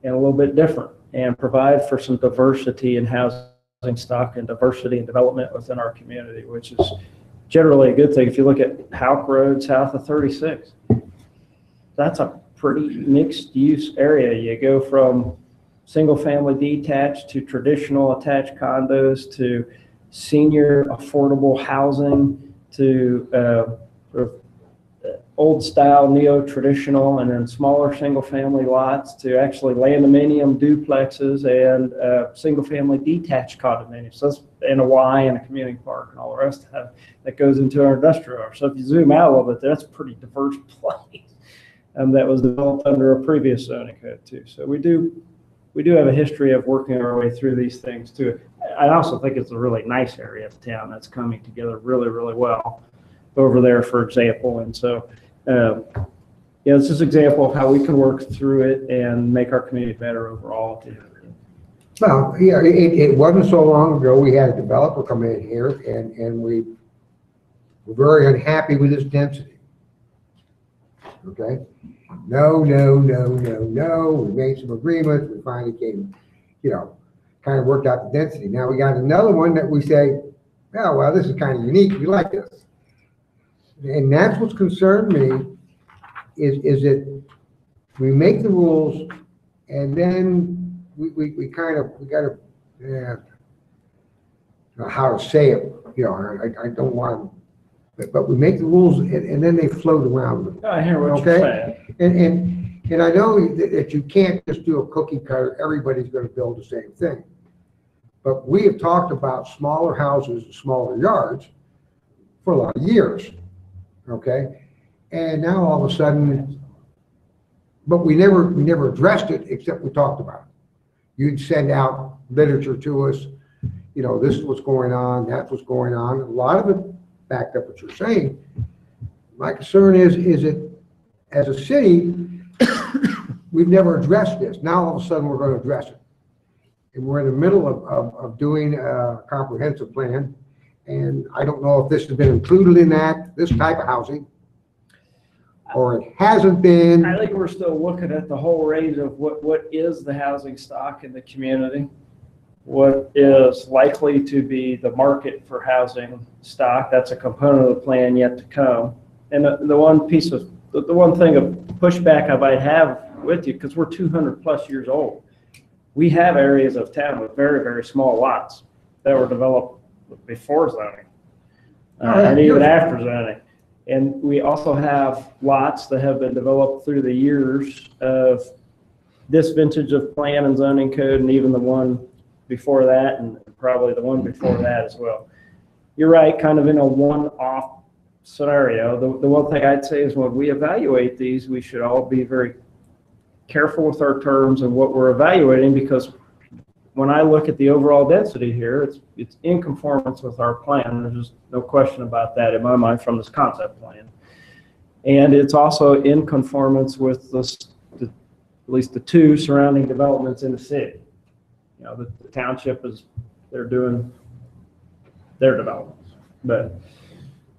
and a little bit different and provide for some diversity in housing stock and diversity and development within our community, which is generally a good thing. If you look at Houck Road south of 36, that's a pretty mixed use area. You go from single family detached to traditional attached condos to senior affordable housing to old style neo-traditional and then smaller single-family lots to actually landominium duplexes and single-family detached condominiums. So that's and a Y and a community park and all the rest of that goes into our industrial. So if you zoom out a little bit, that's a pretty diverse place. That was developed under a previous zoning code too. So we do have a history of working our way through these things too. I also think it's a really nice area of town that's coming together really, really well over there, for example. And so, it's just an example of how we can work through it and make our community better overall.
Well, yeah, it wasn't so long ago, we had a developer come in here and we were very unhappy with his density. Okay? No. We made some agreements. We finally came, kind of worked out the density. Now we got another one that we say, oh, well, this is kind of unique. We like this. And that's what's concerned me is that we make the rules and then we got to, how to say it, I don't want to, but we make the rules and then they float around.
I hear what you're saying.
And I know that you can't just do a cookie cutter, everybody's going to build the same thing. But we have talked about smaller houses, smaller yards for a lot of years, okay? And now all of a sudden, but we never addressed it except we talked about it. You'd send out literature to us, this is what's going on, that's what's going on. A lot of it backed up what you're saying. My concern is that as a city, we've never addressed this. Now all of a sudden we're going to address it. And we're in the middle of doing a comprehensive plan. And I don't know if this has been included in this type of housing, or it hasn't been.
I think we're still looking at the whole range of what is the housing stock in the community, what is likely to be the market for housing stock. That's a component of the plan yet to come. And the one thing of pushback I might have with you, because we're 200 plus years old, we have areas of town with very, very small lots that were developed before zoning and even after zoning. And we also have lots that have been developed through the years of this vintage of plan and zoning code, and even the one before that, and probably the one before that as well. You're right, kind of in a one-off scenario. The one thing I'd say is when we evaluate these, we should all be very careful with our terms and what we're evaluating, because when I look at the overall density here, it's in conformance with our plan. There's just no question about that in my mind from this concept plan. And it's also in conformance with at least the two surrounding developments in the city. The township they're doing their developments. But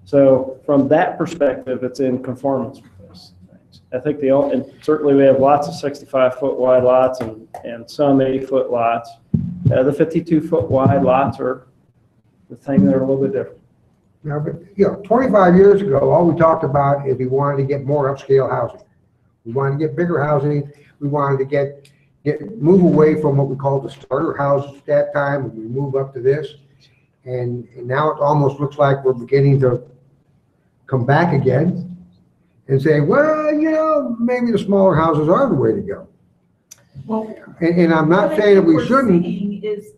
so from that perspective, it's in conformance with those things. I think and certainly we have lots of 65-foot wide lots and some 80-foot lots. The 52-foot wide lots are the thing that are a little bit different.
Now, but 25 years ago, all we talked about is we wanted to get more upscale housing. We wanted to get bigger housing. We wanted to move away from what we called the starter houses at that time, and we move up to this. And now it almost looks like we're beginning to come back again and say, well, maybe the smaller houses are the way to go.
Well,
and I'm not saying that we shouldn't.
Is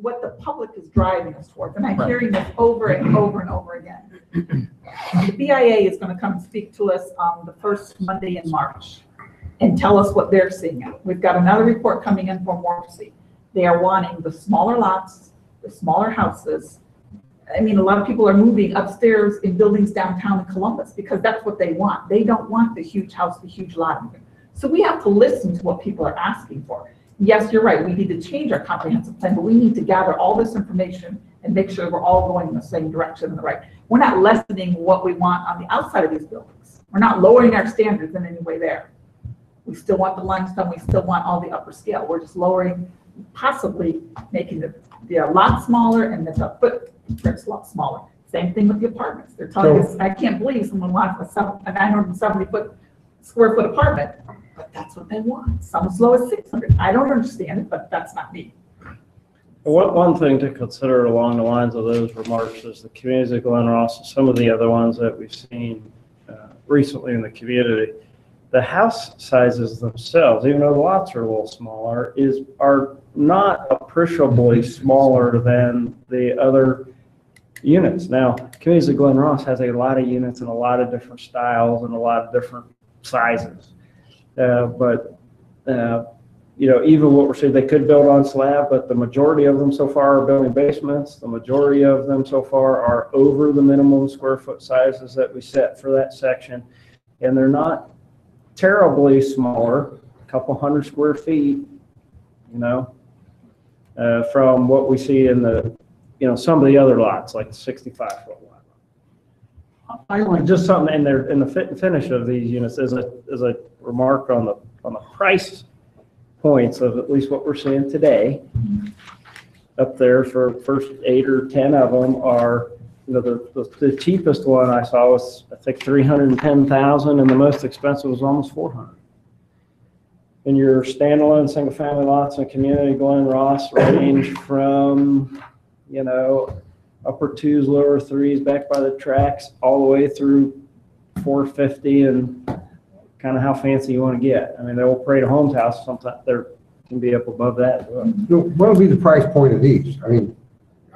what the public is driving us towards, and I'm hearing this over and over and over again. The BIA is going to come and speak to us on the first Monday in March and tell us what they're seeing. We've got another report coming in from Morpsey. They are wanting the smaller lots, the smaller houses. I mean, a lot of people are moving upstairs in buildings downtown in Columbus because that's what they want. They don't want the huge house, the huge lot. So we have to listen to what people are asking for. Yes, you're right, we need to change our comprehensive plan, but we need to gather all this information and make sure we're all going in the same direction and the right. We're not lessening what we want on the outside of these buildings. We're not lowering our standards in any way there. We still want the limestone, we still want all the upper scale. We're just lowering, possibly making the lot smaller and the footprint's a lot smaller. Same thing with the apartments. They're telling us, I can't believe someone wants a 970 square foot apartment. But that's what they want. Some as low as 600. I don't understand it, but that's not me.
One thing to consider along the lines of those remarks is the communities of Glen Ross and some of the other ones that we've seen recently in the community, the house sizes themselves, even though the lots are a little smaller, are not appreciably smaller than the other units. Now, Communities of Glen Ross has a lot of units and a lot of different styles and a lot of different sizes. Even what we're saying, they could build on slab, but the majority of them so far are building basements. The majority of them so far are over the minimum square foot sizes that we set for that section. And they're not terribly smaller, a couple hundred square feet, from what we see in some of the other lots, like the 65-foot lot.
I like
Just something in there, in the fit and finish of these units, as a remark on the price points of at least what we're seeing today. Up there for first 8 or 10 of them are, the cheapest one I saw was, I think, $310,000, and the most expensive was almost $400,000. And your standalone single-family lots in Community Glen Ross range from, upper 2s, lower 3s, back by the tracks, all the way through $450,000, and kind of how fancy you want to get. I mean, the old Parade of Homes house, sometimes there can be up above that as well.
What would be the price point of these? I mean,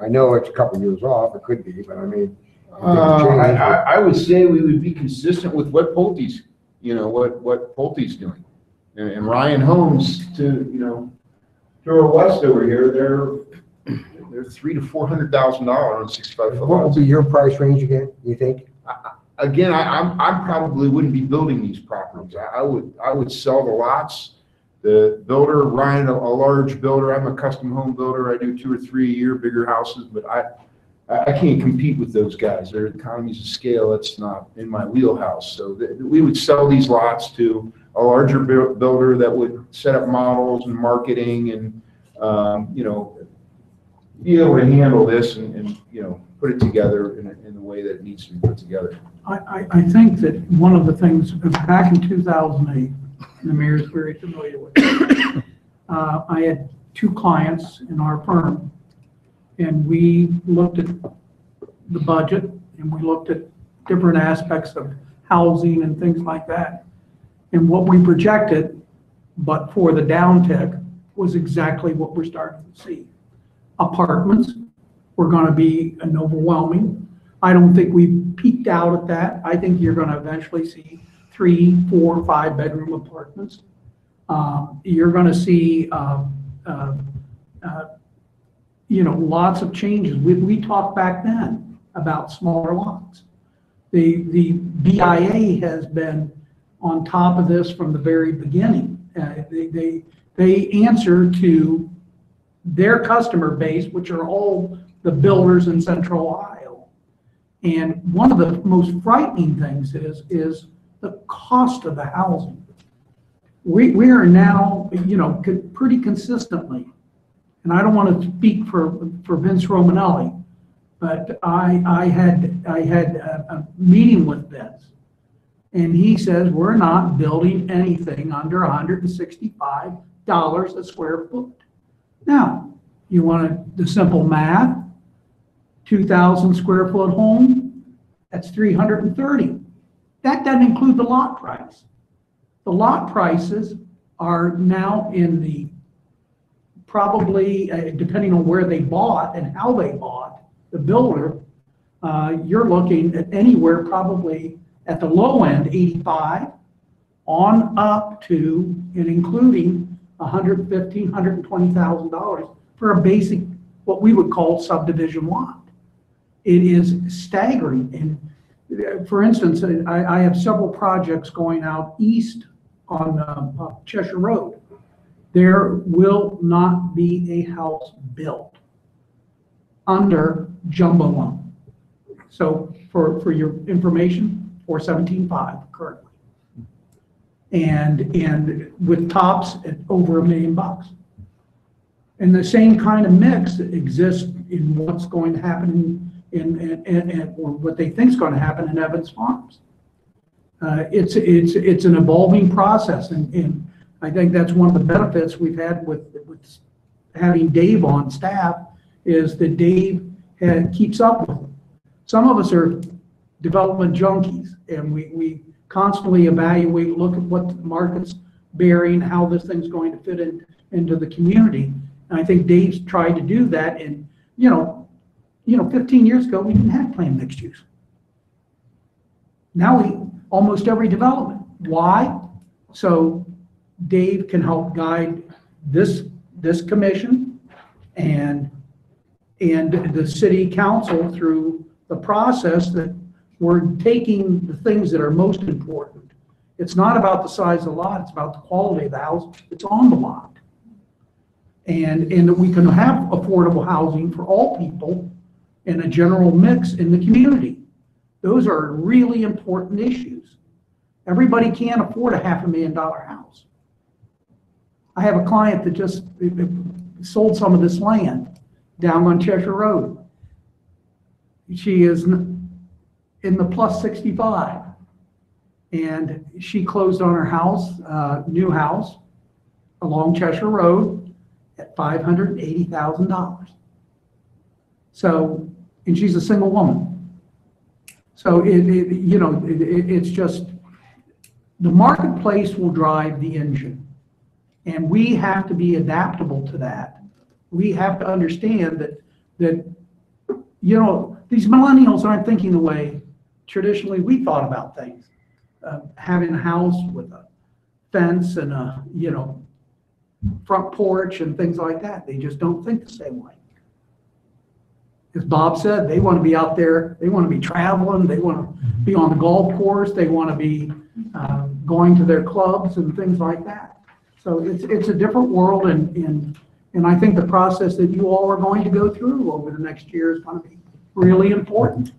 I know it's a couple years off, it could be, but I mean.
I would say we would be consistent with what Pulte's, what Pulte's doing. And Ryan Homes to our west over here, they're $300,000 to $400,000 on 65-foot
What would
lots.
be your price range again, you think?
Again, I probably wouldn't be building these properties. I would sell the lots. The builder, Ryan, a large builder. I'm a custom home builder. I do 2 or 3 a year, bigger houses, but I can't compete with those guys. Their economies of scale, that's not in my wheelhouse. So we would sell these lots to a larger builder that would set up models and marketing and, be able to handle this and put it together in the way that it needs to be put together.
I think that one of the things, back in 2008, the mayor's very familiar with it, I had 2 clients in our firm, and we looked at the budget, and we looked at different aspects of housing and things like that. And what we projected, but for the downtick, was exactly what we're starting to see. Apartments were going to be an overwhelming. I don't think we've peaked out at that. I think you're going to eventually see 3, 4, 5 bedroom apartments. You're going to see, lots of changes. We talked back then about smaller lots. The BIA has been on top of this from the very beginning. They answer to their customer base, which are all the builders in Central Ohio. And one of the most frightening things is the cost of the housing. We are now, pretty consistently, and I don't want to speak for Vince Romanelli, but I had a meeting with Vince, and he says we're not building anything under $165 a square foot. Now, you want the simple math, 2,000 square foot home, that's $330. That doesn't include the lot price. The lot prices are now in the, probably, depending on where they bought and how they bought, the builder, you're looking at anywhere probably at the low end, 85, on up to and including $115,000, $120,000 for a basic, what we would call subdivision lot. It is staggering. And for instance, I have several projects going out east on Cheshire Road. There will not be a house built under jumbo loan. So for your information, 417.5 currently. And with tops at over $1 million. And the same kind of mix that exists in what's going to happen or what they think is going to happen in Evans Farms. It's an evolving process, and I think that's one of the benefits we've had with having Dave on staff is that Dave keeps up with them. Some of us are development junkies, and we constantly evaluate, look at what the market's bearing, how this thing's going to fit into the community. And I think Dave's tried to do that. And, 15 years ago, we didn't have planned mixed use. Now almost every development. Why? So Dave can help guide this commission and the city council through the process that we're taking the things that are most important. It's not about the size of the lot, it's about the quality of the house that's on the lot. And that we can have affordable housing for all people and a general mix in the community. Those are really important issues. Everybody can't afford a $500,000 house. I have a client that just sold some of this land down on Cheshire Road. She is in the plus 65. And she closed on her house, new house, along Cheshire Road at $580,000. So, and she's a single woman. So it's just, the marketplace will drive the engine. And we have to be adaptable to that. We have to understand that these millennials aren't thinking the way traditionally we thought about things. Having a house with a fence and a, front porch and things like that. They just don't think the same way. As Bob said, they want to be out there, they want to be traveling, they want to be on the golf course, they want to be going to their clubs and things like that. So it's a different world, and I think the process that you all are going to go through over the next year is going to be really important.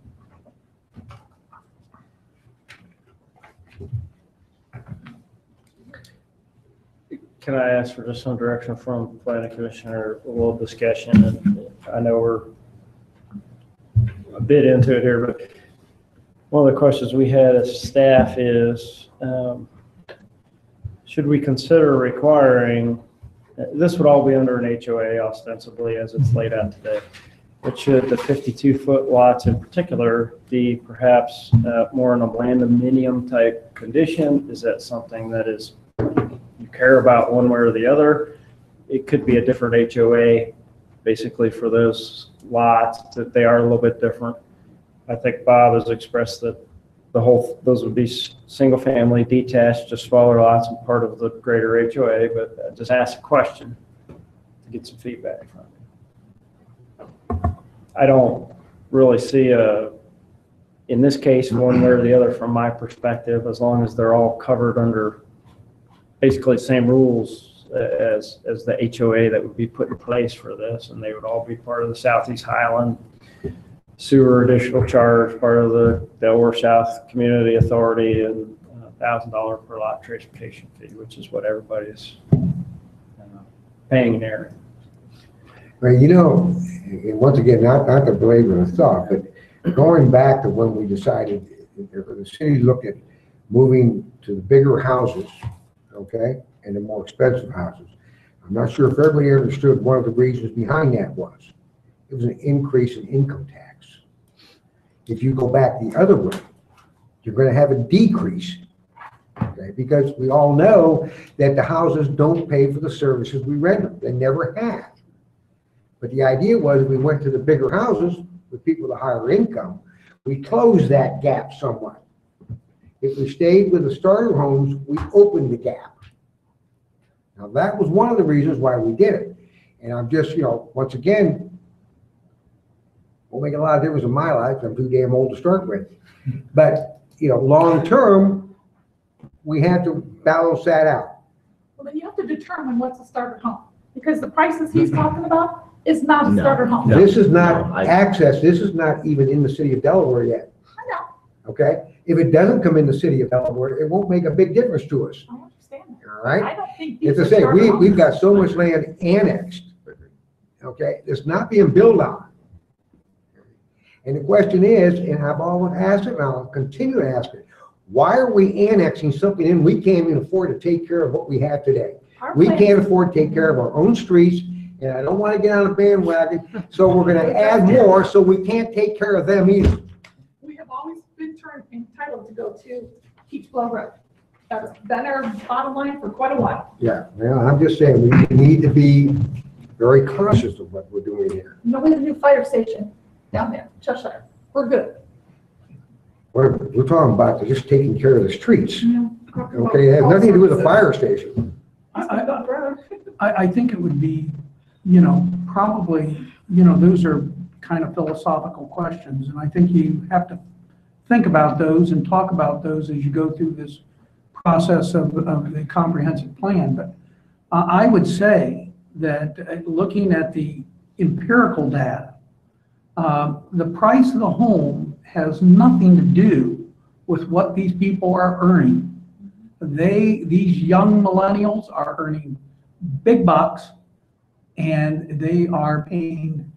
Can I ask for just some direction from the planning commission or a little discussion? And I know we're a bit into it here, but one of the questions we had as staff is, should we consider requiring, this would all be under an HOA ostensibly as it's laid out today, but should the 52-foot lots in particular be perhaps more in a bland-dominium type condition? Is that something that is you care about one way or the other? It could be a different HOA basically for those lots, that they are a little bit different. I think Bob has expressed that those would be single family detached, just smaller lots and part of the greater HOA, but I just ask a question to get some feedback from you. I don't really see in this case, one way or the other from my perspective, as long as they're all covered under basically the same rules as the HOA that would be put in place for this, and they would all be part of the Southeast Highland sewer additional charge, part of the Delaware South Community Authority, and $1,000 per lot transportation fee, which is what everybody's paying in area.
Well, and once again, not to belabor the thought, but going back to when we decided, the city looked at moving to the bigger houses, okay, and the more expensive houses. I'm not sure if everybody understood one of the reasons behind that was. It was an increase in income tax. If you go back the other way, you're going to have a decrease, okay, because we all know that the houses don't pay for the services we render. They never have. But the idea was we went to the bigger houses with people with a higher income, we closed that gap somewhat. If we stayed with the starter homes, we opened the gap. Now that was one of the reasons why we did it. And I'm just, once again, won't make a lot of difference in my life. I'm too damn old to start with. But, long term, we have to balance that out.
Well, then you have to determine what's a starter home, because the prices he's talking about is not a starter home.
This is not access. This is not even in the city of Delaware yet.
I know.
Okay? If it doesn't come in the city of Delaware, it won't make a big difference to us.
I understand that.
All right?
I don't think
As
these
I
are
say,
starter homes.
we've got so much land annexed. Okay? It's not being built on. And the question is, and I've always asked it, and I'll continue to ask it, why are we annexing something in we can't even afford to take care of what we have today? We can't afford to take care of our own streets, and I don't want to get on a bandwagon, so we're going to add more, so we can't take care of them either.
We have always been entitled to go to Peach Blow Road. That's been our bottom line for quite a while.
Yeah, well, I'm just saying, we need to be very conscious of what we're doing here.
Nobody's a new fire station down there, Cheshire. We're good.
We're talking about just taking care of the streets. Okay, it has nothing to do with the fire station.
I think it would be, probably, those are kind of philosophical questions, and I think you have to think about those and talk about those as you go through this process of the comprehensive plan. But I would say that looking at the empirical data, the price of the home has nothing to do with what these people are earning. These young millennials are earning big bucks, and they are paying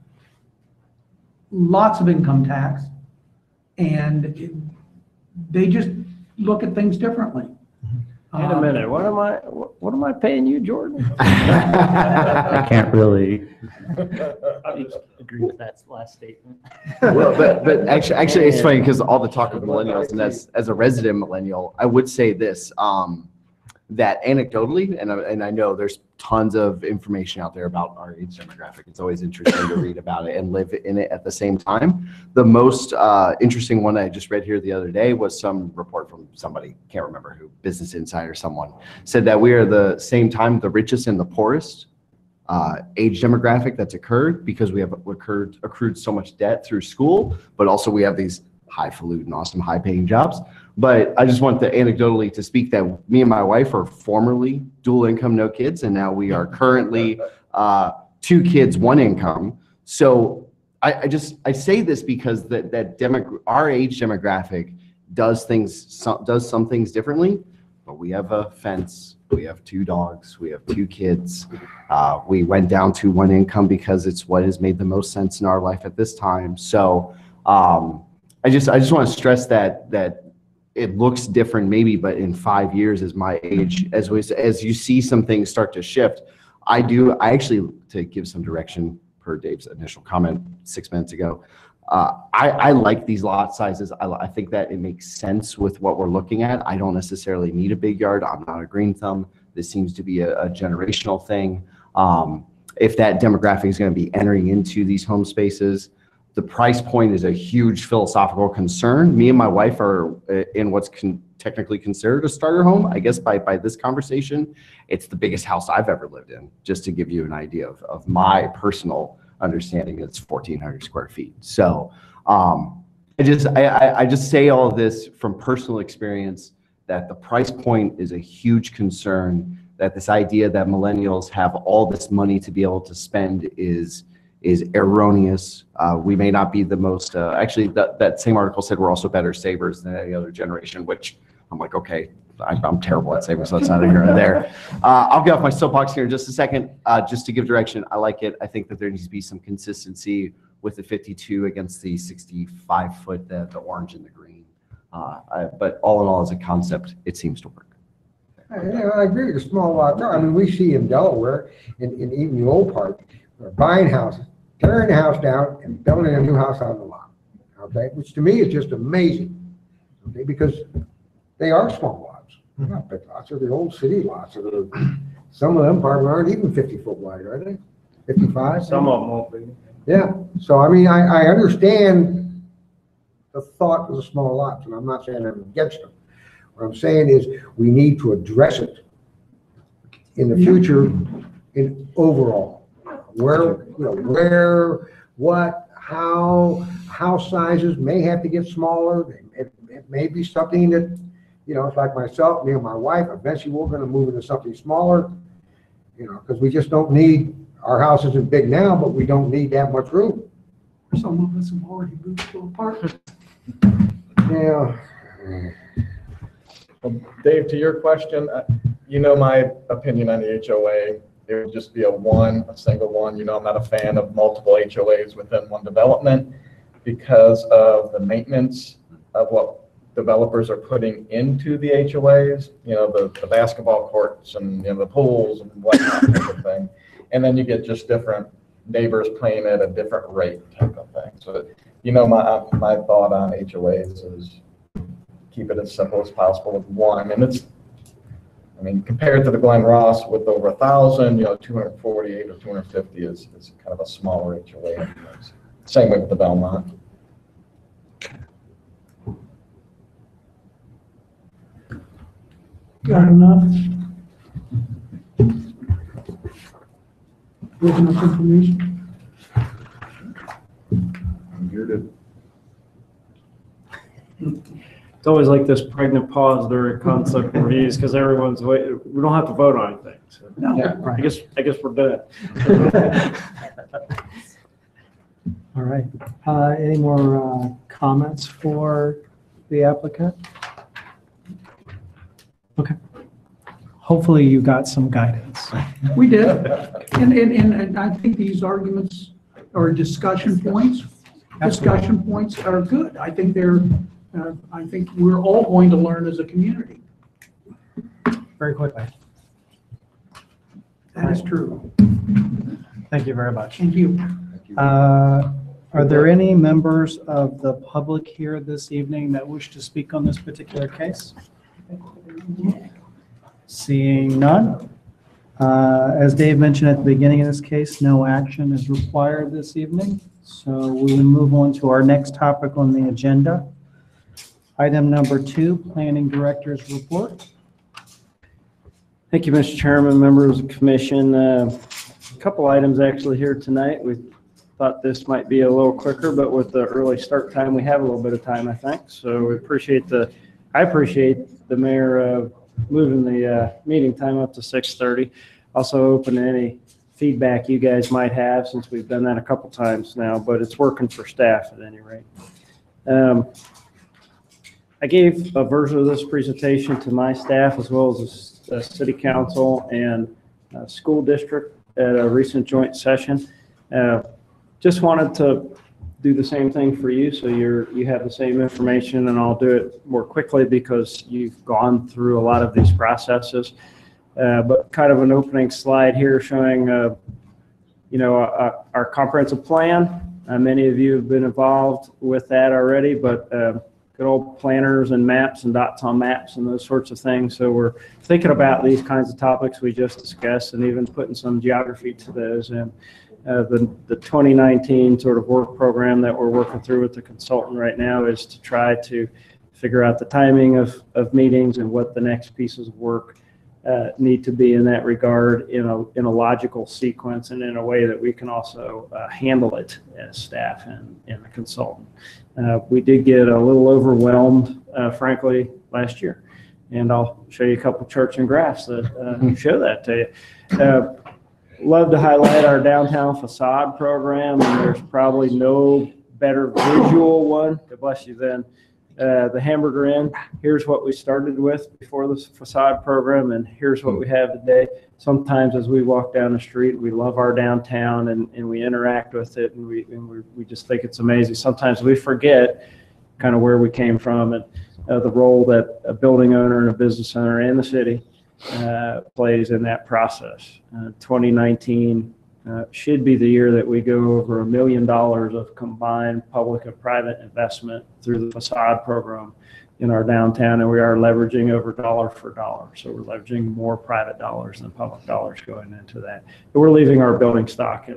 lots of income tax, and they just look at things differently.
Wait a minute, what am I paying you, Jordan?
I can't really
agree with that last statement.
Well, but actually, it's funny because all the talk of millennials, and as a resident millennial, I would say this, that anecdotally, and I know there's tons of information out there about our age demographic. It's always interesting to read about it and live in it at the same time. The most interesting one I just read here the other day was some report from somebody, can't remember who, Business Insider, someone, said that we are the same time the richest and the poorest age demographic that's occurred because we have accrued so much debt through school, but also we have these highfalutin, awesome, high-paying jobs. But I just want to anecdotally to speak that me and my wife are formerly dual income, no kids, and now we are currently 2 kids, 1 income. So I say this because our age demographic does some things differently, but we have a fence, we have 2 dogs, we have 2 kids. We went down to 1 income because it's what has made the most sense in our life at this time. So I just want to stress that it looks different maybe, but in 5 years as my age, as you see some things start to shift, I actually, to give some direction per Dave's initial comment 6 minutes ago, I like these lot sizes. I think that it makes sense with what we're looking at. I don't necessarily need a big yard. I'm not a green thumb. This seems to be a generational thing. If that demographic is going to be entering into these home spaces, the price point is a huge philosophical concern. Me and my wife are in what's technically considered a starter home. I guess by this conversation, it's the biggest house I've ever lived in, just to give you an idea of my personal understanding. It's 1,400 square feet. So I just say all of this from personal experience, that the price point is a huge concern, that this idea that millennials have all this money to be able to spend is erroneous. We may not be the most, actually that same article said we're also better savers than any other generation, which I'm like, okay, I'm terrible at saving, so that's not here or there. I'll get off my soapbox here in just a second, just to give direction. I like it. I think that there needs to be some consistency with the 52 against the 65 foot, the orange and the green. But all in all, as a concept, it seems to work.
I agree with the small lot. I mean, we see in Delaware, in even the old part, buying houses, tearing the house down and building a new house on the lot, okay? Which to me is just amazing, okay? Because they are small lots. They're not big lots. They're the old city lots. Some of them probably aren't even 50 foot wide, are they? 55?
Some of them won't be.
Yeah. So, I mean, I understand the thought of the small lots, and I'm not saying I'm against them. What I'm saying is we need to address it in the future in overall. What, how, house sizes may have to get smaller. It may be something that, it's like myself, me and my wife, eventually we're going to move into something smaller, because we just don't need, our house isn't big now, but we don't need that much room.
Some of us have already moved to apartments.
Yeah.
Well, Dave, to your question, my opinion on the HOA. It would just be a single one. I'm not a fan of multiple HOAs within one development because of the maintenance of what developers are putting into the HOAs, the basketball courts and the pools and whatnot type of thing. And then you get just different neighbors playing at a different rate type of thing. So, my thought on HOAs is keep it as simple as possible with one. And it's, I mean, compared to the Glen Ross with over 1,000, 248 or 250 is kind of a smaller HOA. Anyways. Same way with the Belmont.
Got enough? With enough information?
I'm here to.
It's always like this pregnant pause during concept reviews because everyone's waiting. We don't have to vote on anything. So
No.
Yeah.
I guess we're done.
All right. Any more comments for the applicant? Okay. Hopefully you got some guidance.
We did. And I think these arguments or discussion points are good. I think I think we're all going to learn as a community.
Very quickly.
That is true.
Thank you very much.
Thank you.
Are there any members of the public here this evening that wish to speak on this particular case? Seeing none. As Dave mentioned at the beginning of this case, no action is required this evening. So we will move on to our next topic on the agenda. Item number 2, Planning Director's Report.
Thank you, Mr. Chairman, members of the commission. A couple items actually here tonight. We thought this might be a little quicker, but with the early start time, we have a little bit of time, I think. So we I appreciate the mayor moving the meeting time up to 6:30. Also open to any feedback you guys might have, since we've done that a couple times now, but it's working for staff at any rate. I gave a version of this presentation to my staff as well as the city council and school district at a recent joint session. Just wanted to do the same thing for you, so you have the same information, and I'll do it more quickly because you've gone through a lot of these processes. But kind of an opening slide here showing, our comprehensive plan. Many of you have been involved with that already, but good old planners and maps and dots on maps and those sorts of things. So we're thinking about these kinds of topics we just discussed and even putting some geography to those. And the 2019 sort of work program that we're working through with the consultant right now is to try to figure out the timing of meetings and what the next pieces of work need to be in that regard in a logical sequence and in a way that we can also handle it as staff and the consultant. We did get a little overwhelmed, frankly, last year. And I'll show you a couple charts and graphs that show that to you. Love to highlight our downtown facade program, and there's probably no better visual one. God bless you then. The Hamburger Inn, here's what we started with before this facade program, and here's what we have today. Sometimes as we walk down the street, we love our downtown and we interact with it, and we just think it's amazing. Sometimes we forget kind of where we came from and the role that a building owner and a business owner and the city plays in that process. 2019 should be the year that we go over $1 million of combined public and private investment through the facade program in our downtown, and we are leveraging over dollar for dollar. So we're leveraging more private dollars than public dollars going into that. But we're leaving our building stock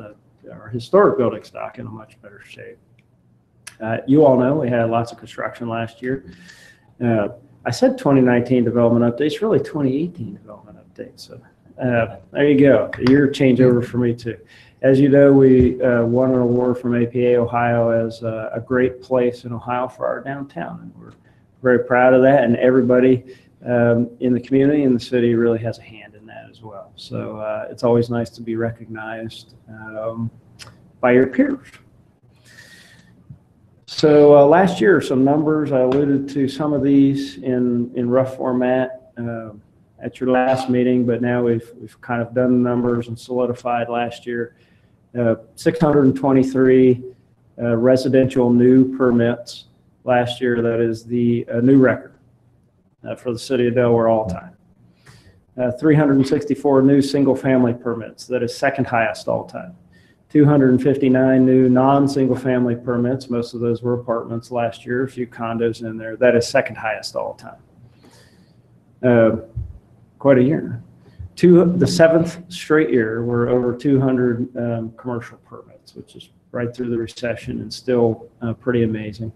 our historic building stock in a much better shape. You all know we had lots of construction last year. I said 2019 development updates, really 2018 development updates. So there you go, a year changeover for me too. As you know, we won an award from APA Ohio as a great place in Ohio for our downtown, and we're very proud of that, and everybody in the community and the city really has a hand in that as well. So it's always nice to be recognized by your peers. So last year, some numbers, I alluded to some of these in rough format at your last meeting, but now we've kind of done the numbers and solidified last year. 623 residential new permits last year. That is the new record for the city of Delaware all time. 364 new single family permits. That is second highest all time. 259 new non-single-family permits. Most of those were apartments last year, a few condos in there. That is second highest all time. Quite a year. The seventh straight year, we're over 200 commercial permits, which is right through the recession and still pretty amazing.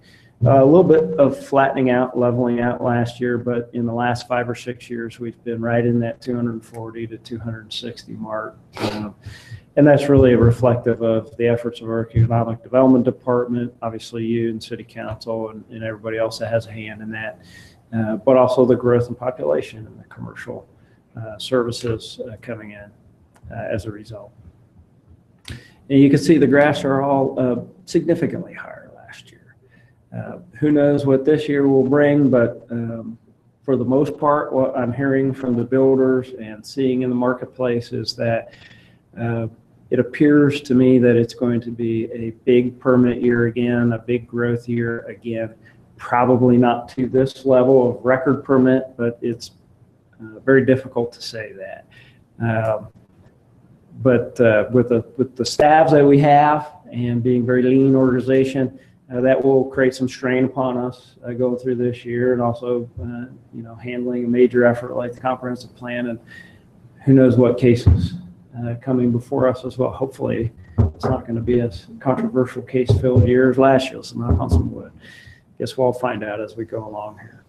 A little bit of flattening out, leveling out last year, but in the last 5 or 6 years, we've been right in that 240 to 260 mark. And that's really reflective of the efforts of our economic development department, obviously you and city council and everybody else that has a hand in that, but also the growth in population and the commercial services coming in as a result. And you can see the graphs are all significantly higher last year. Who knows what this year will bring, but for the most part, what I'm hearing from the builders and seeing in the marketplace is that it appears to me that it's going to be a big permit year again, a big growth year again. Probably not to this level of record permit, but it's very difficult to say that. But with the staffs that we have and being a very lean organization, that will create some strain upon us going through this year, and also handling a major effort like the comprehensive plan, and who knows what cases coming before us as well. Hopefully it's not going to be a controversial case filled year as last year, so knock on some wood. Guess we'll find out as we go along here.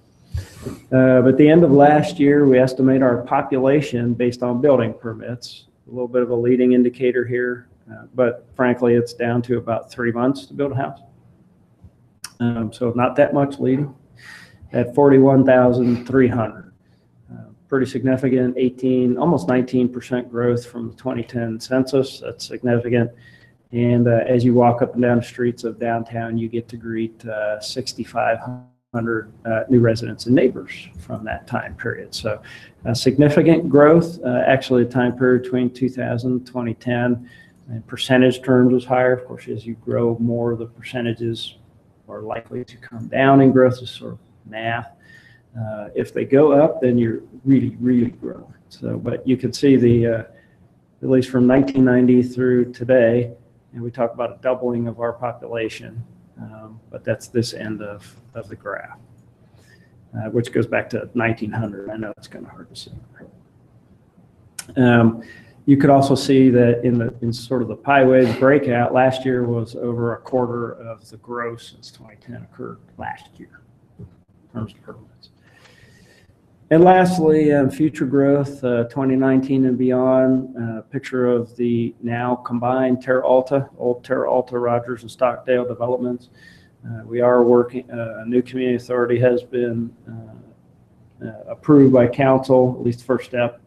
But at the end of last year, we estimate our population based on building permits, a little bit of a leading indicator here, but frankly, it's down to about 3 months to build a house. So not that much leading at 41,300. Pretty significant, almost 19% growth from the 2010 census. That's significant. And as you walk up and down the streets of downtown, you get to greet 6,500 new residents and neighbors from that time period. So significant growth, actually the time period between 2000 and 2010. In percentage terms was higher. Of course, as you grow more, the percentages are likely to come down in growth. Is sort of math. If they go up, then you're really, really growing. So, but you can see at least from 1990 through today, and we talk about a doubling of our population, but that's this end of the graph, which goes back to 1900. I know it's kind of hard to see. You could also see that in sort of the pie wave breakout, last year was over a quarter of the growth since 2010 occurred last year in terms of permits. And lastly, future growth, 2019 and beyond, picture of the now combined Terra Alta, old Terra Alta, Rogers, and Stockdale developments. We are working, a new community authority has been approved by council, at least the first step.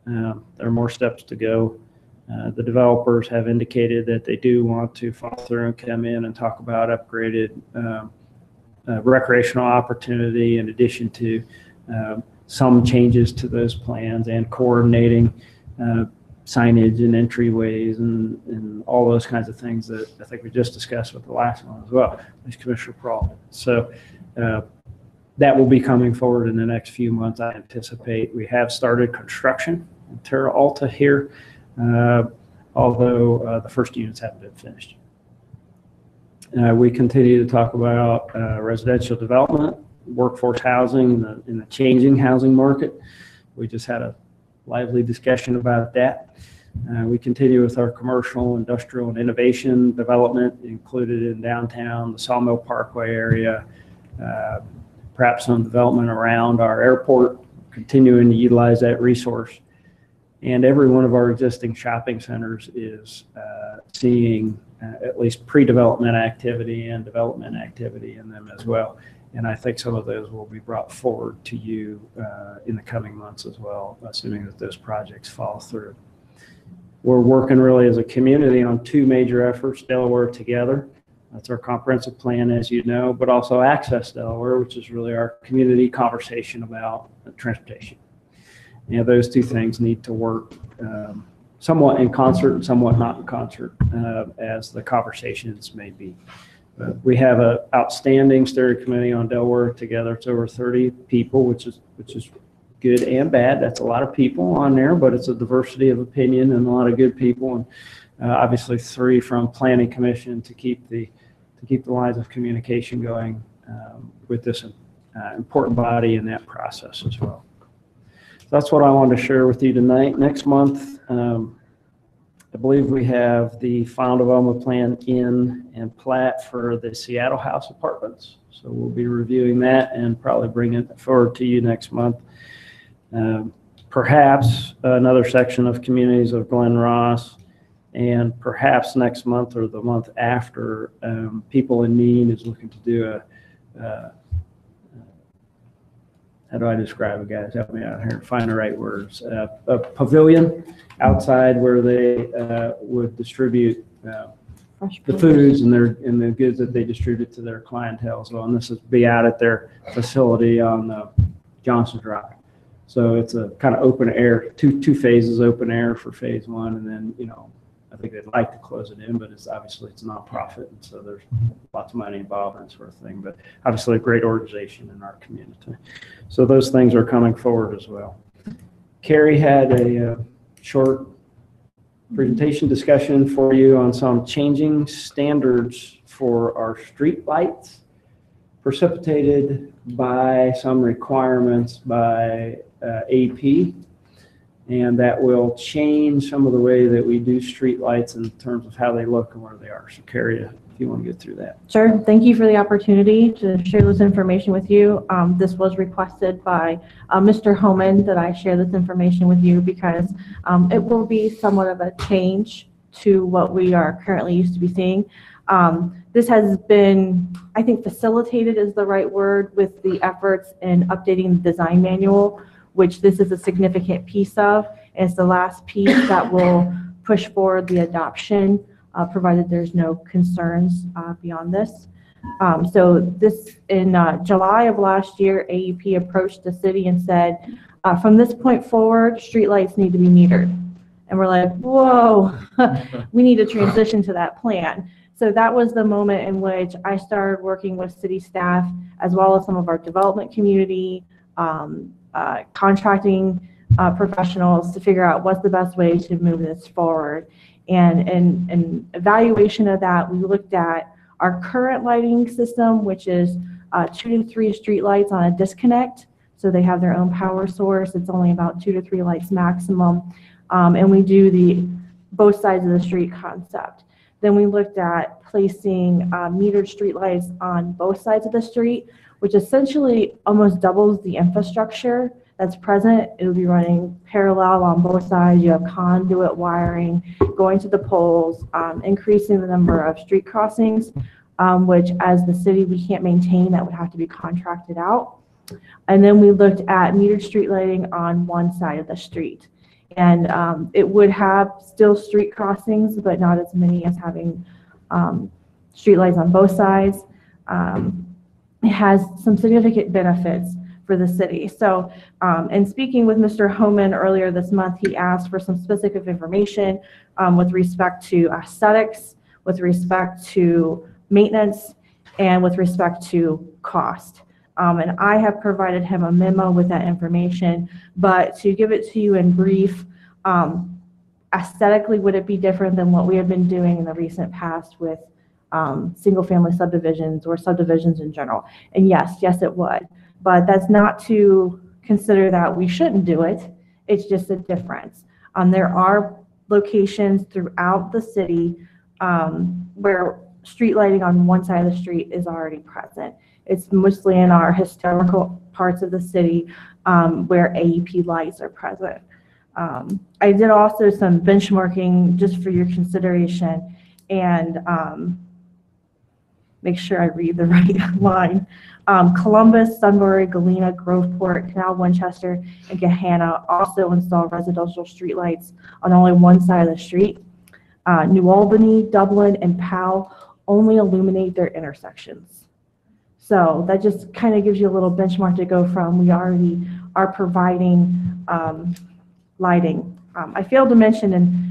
There are more steps to go. The developers have indicated that they do want to follow through and come in and talk about upgraded recreational opportunity in addition to some changes to those plans and coordinating signage and entryways and all those kinds of things that I think we just discussed with the last one as well, with Commissioner Prawl. So that will be coming forward in the next few months, I anticipate. We have started construction in Terra Alta here, although the first units haven't been finished. We continue to talk about residential development, workforce housing in the changing housing market. We just had a lively discussion about that. We continue with our commercial, industrial, and innovation development included in downtown, the Sawmill Parkway area, perhaps some development around our airport, continuing to utilize that resource. And every one of our existing shopping centers is seeing at least pre-development activity and development activity in them as well. And I think some of those will be brought forward to you in the coming months as well, assuming that those projects fall through. We're working really as a community on two major efforts, Delaware Together. That's our comprehensive plan, as you know, but also Access Delaware, which is really our community conversation about transportation. You know, those two things need to work somewhat in concert and somewhat not in concert as the conversations may be. We have an outstanding steering committee on Delaware Together. It's over 30 people, which is good and bad. That's a lot of people on there, but it's a diversity of opinion and a lot of good people. obviously 3 from Planning Commission to keep the lines of communication going with this important body in that process as well. So that's what I wanted to share with you tonight. Next month, I believe we have the final development plan in and plat for the Seattle House Apartments. So we'll be reviewing that and probably bring it forward to you next month. Perhaps another section of Communities of Glen Ross, and perhaps next month or the month after, People in Need is looking to do how do I describe it, guys? Help me out here. Find the right words. A pavilion outside where they would distribute the foods and the goods that they distribute to their clientele. So, and this is be out at their facility on Johnson Drive. So it's a kind of open air, two phases, open air for phase 1, and then I think they'd like to close it in, but it's obviously it's a nonprofit, and so there's lots of money involved in that sort of thing. But obviously a great organization in our community. So those things are coming forward as well. Carrie had a short presentation discussion for you on some changing standards for our street lights, precipitated by some requirements by AP. And that will change some of the way that we do street lights in terms of how they look and where they are. So Carrie, if you want to get through that.
Sure. Thank you for the opportunity to share this information with you. This was requested by Mr. Homan that I share this information with you because it will be somewhat of a change to what we are currently used to be seeing. This has been, I think, facilitated is the right word with the efforts in updating the design manual, which this is a significant piece of. And it's the last piece that will push forward the adoption, provided there's no concerns beyond this. So this, in July of last year, AEP approached the city and said, from this point forward, streetlights need to be metered. And we're like, whoa, we need to transition to that plan. So that was the moment in which I started working with city staff, as well as some of our development community, contracting professionals to figure out what's the best way to move this forward. And in evaluation of that, we looked at our current lighting system, which is 2 to 3 street lights on a disconnect. So they have their own power source. It's only about 2 to 3 lights maximum. And we do the both sides of the street concept. Then we looked at placing metered street lights on both sides of the street, which essentially almost doubles the infrastructure that's present. It'll be running parallel on both sides. You have conduit wiring going to the poles, increasing the number of street crossings, which as the city, we can't maintain. That would have to be contracted out. And then we looked at metered street lighting on one side of the street. And it would have still street crossings, but not as many as having street lights on both sides. It has some significant benefits for the city. So, in speaking with Mr. Homan earlier this month, he asked for some specific information with respect to aesthetics, with respect to maintenance, and with respect to cost. And I have provided him a memo with that information, but to give it to you in brief, aesthetically, would it be different than what we have been doing in the recent past with single-family subdivisions or subdivisions in general? And yes, it would. But that's not to consider that we shouldn't do it. It's just a difference. There are locations throughout the city where street lighting on one side of the street is already present. It's mostly in our historical parts of the city where AEP lights are present. I did also some benchmarking just for your consideration and make sure I read the right line. Columbus, Sunbury, Galena, Groveport, Canal Winchester, and Gahanna also install residential streetlights on only one side of the street. New Albany, Dublin, and Powell only illuminate their intersections. So that just kind of gives you a little benchmark to go from. We already are providing lighting. I failed to mention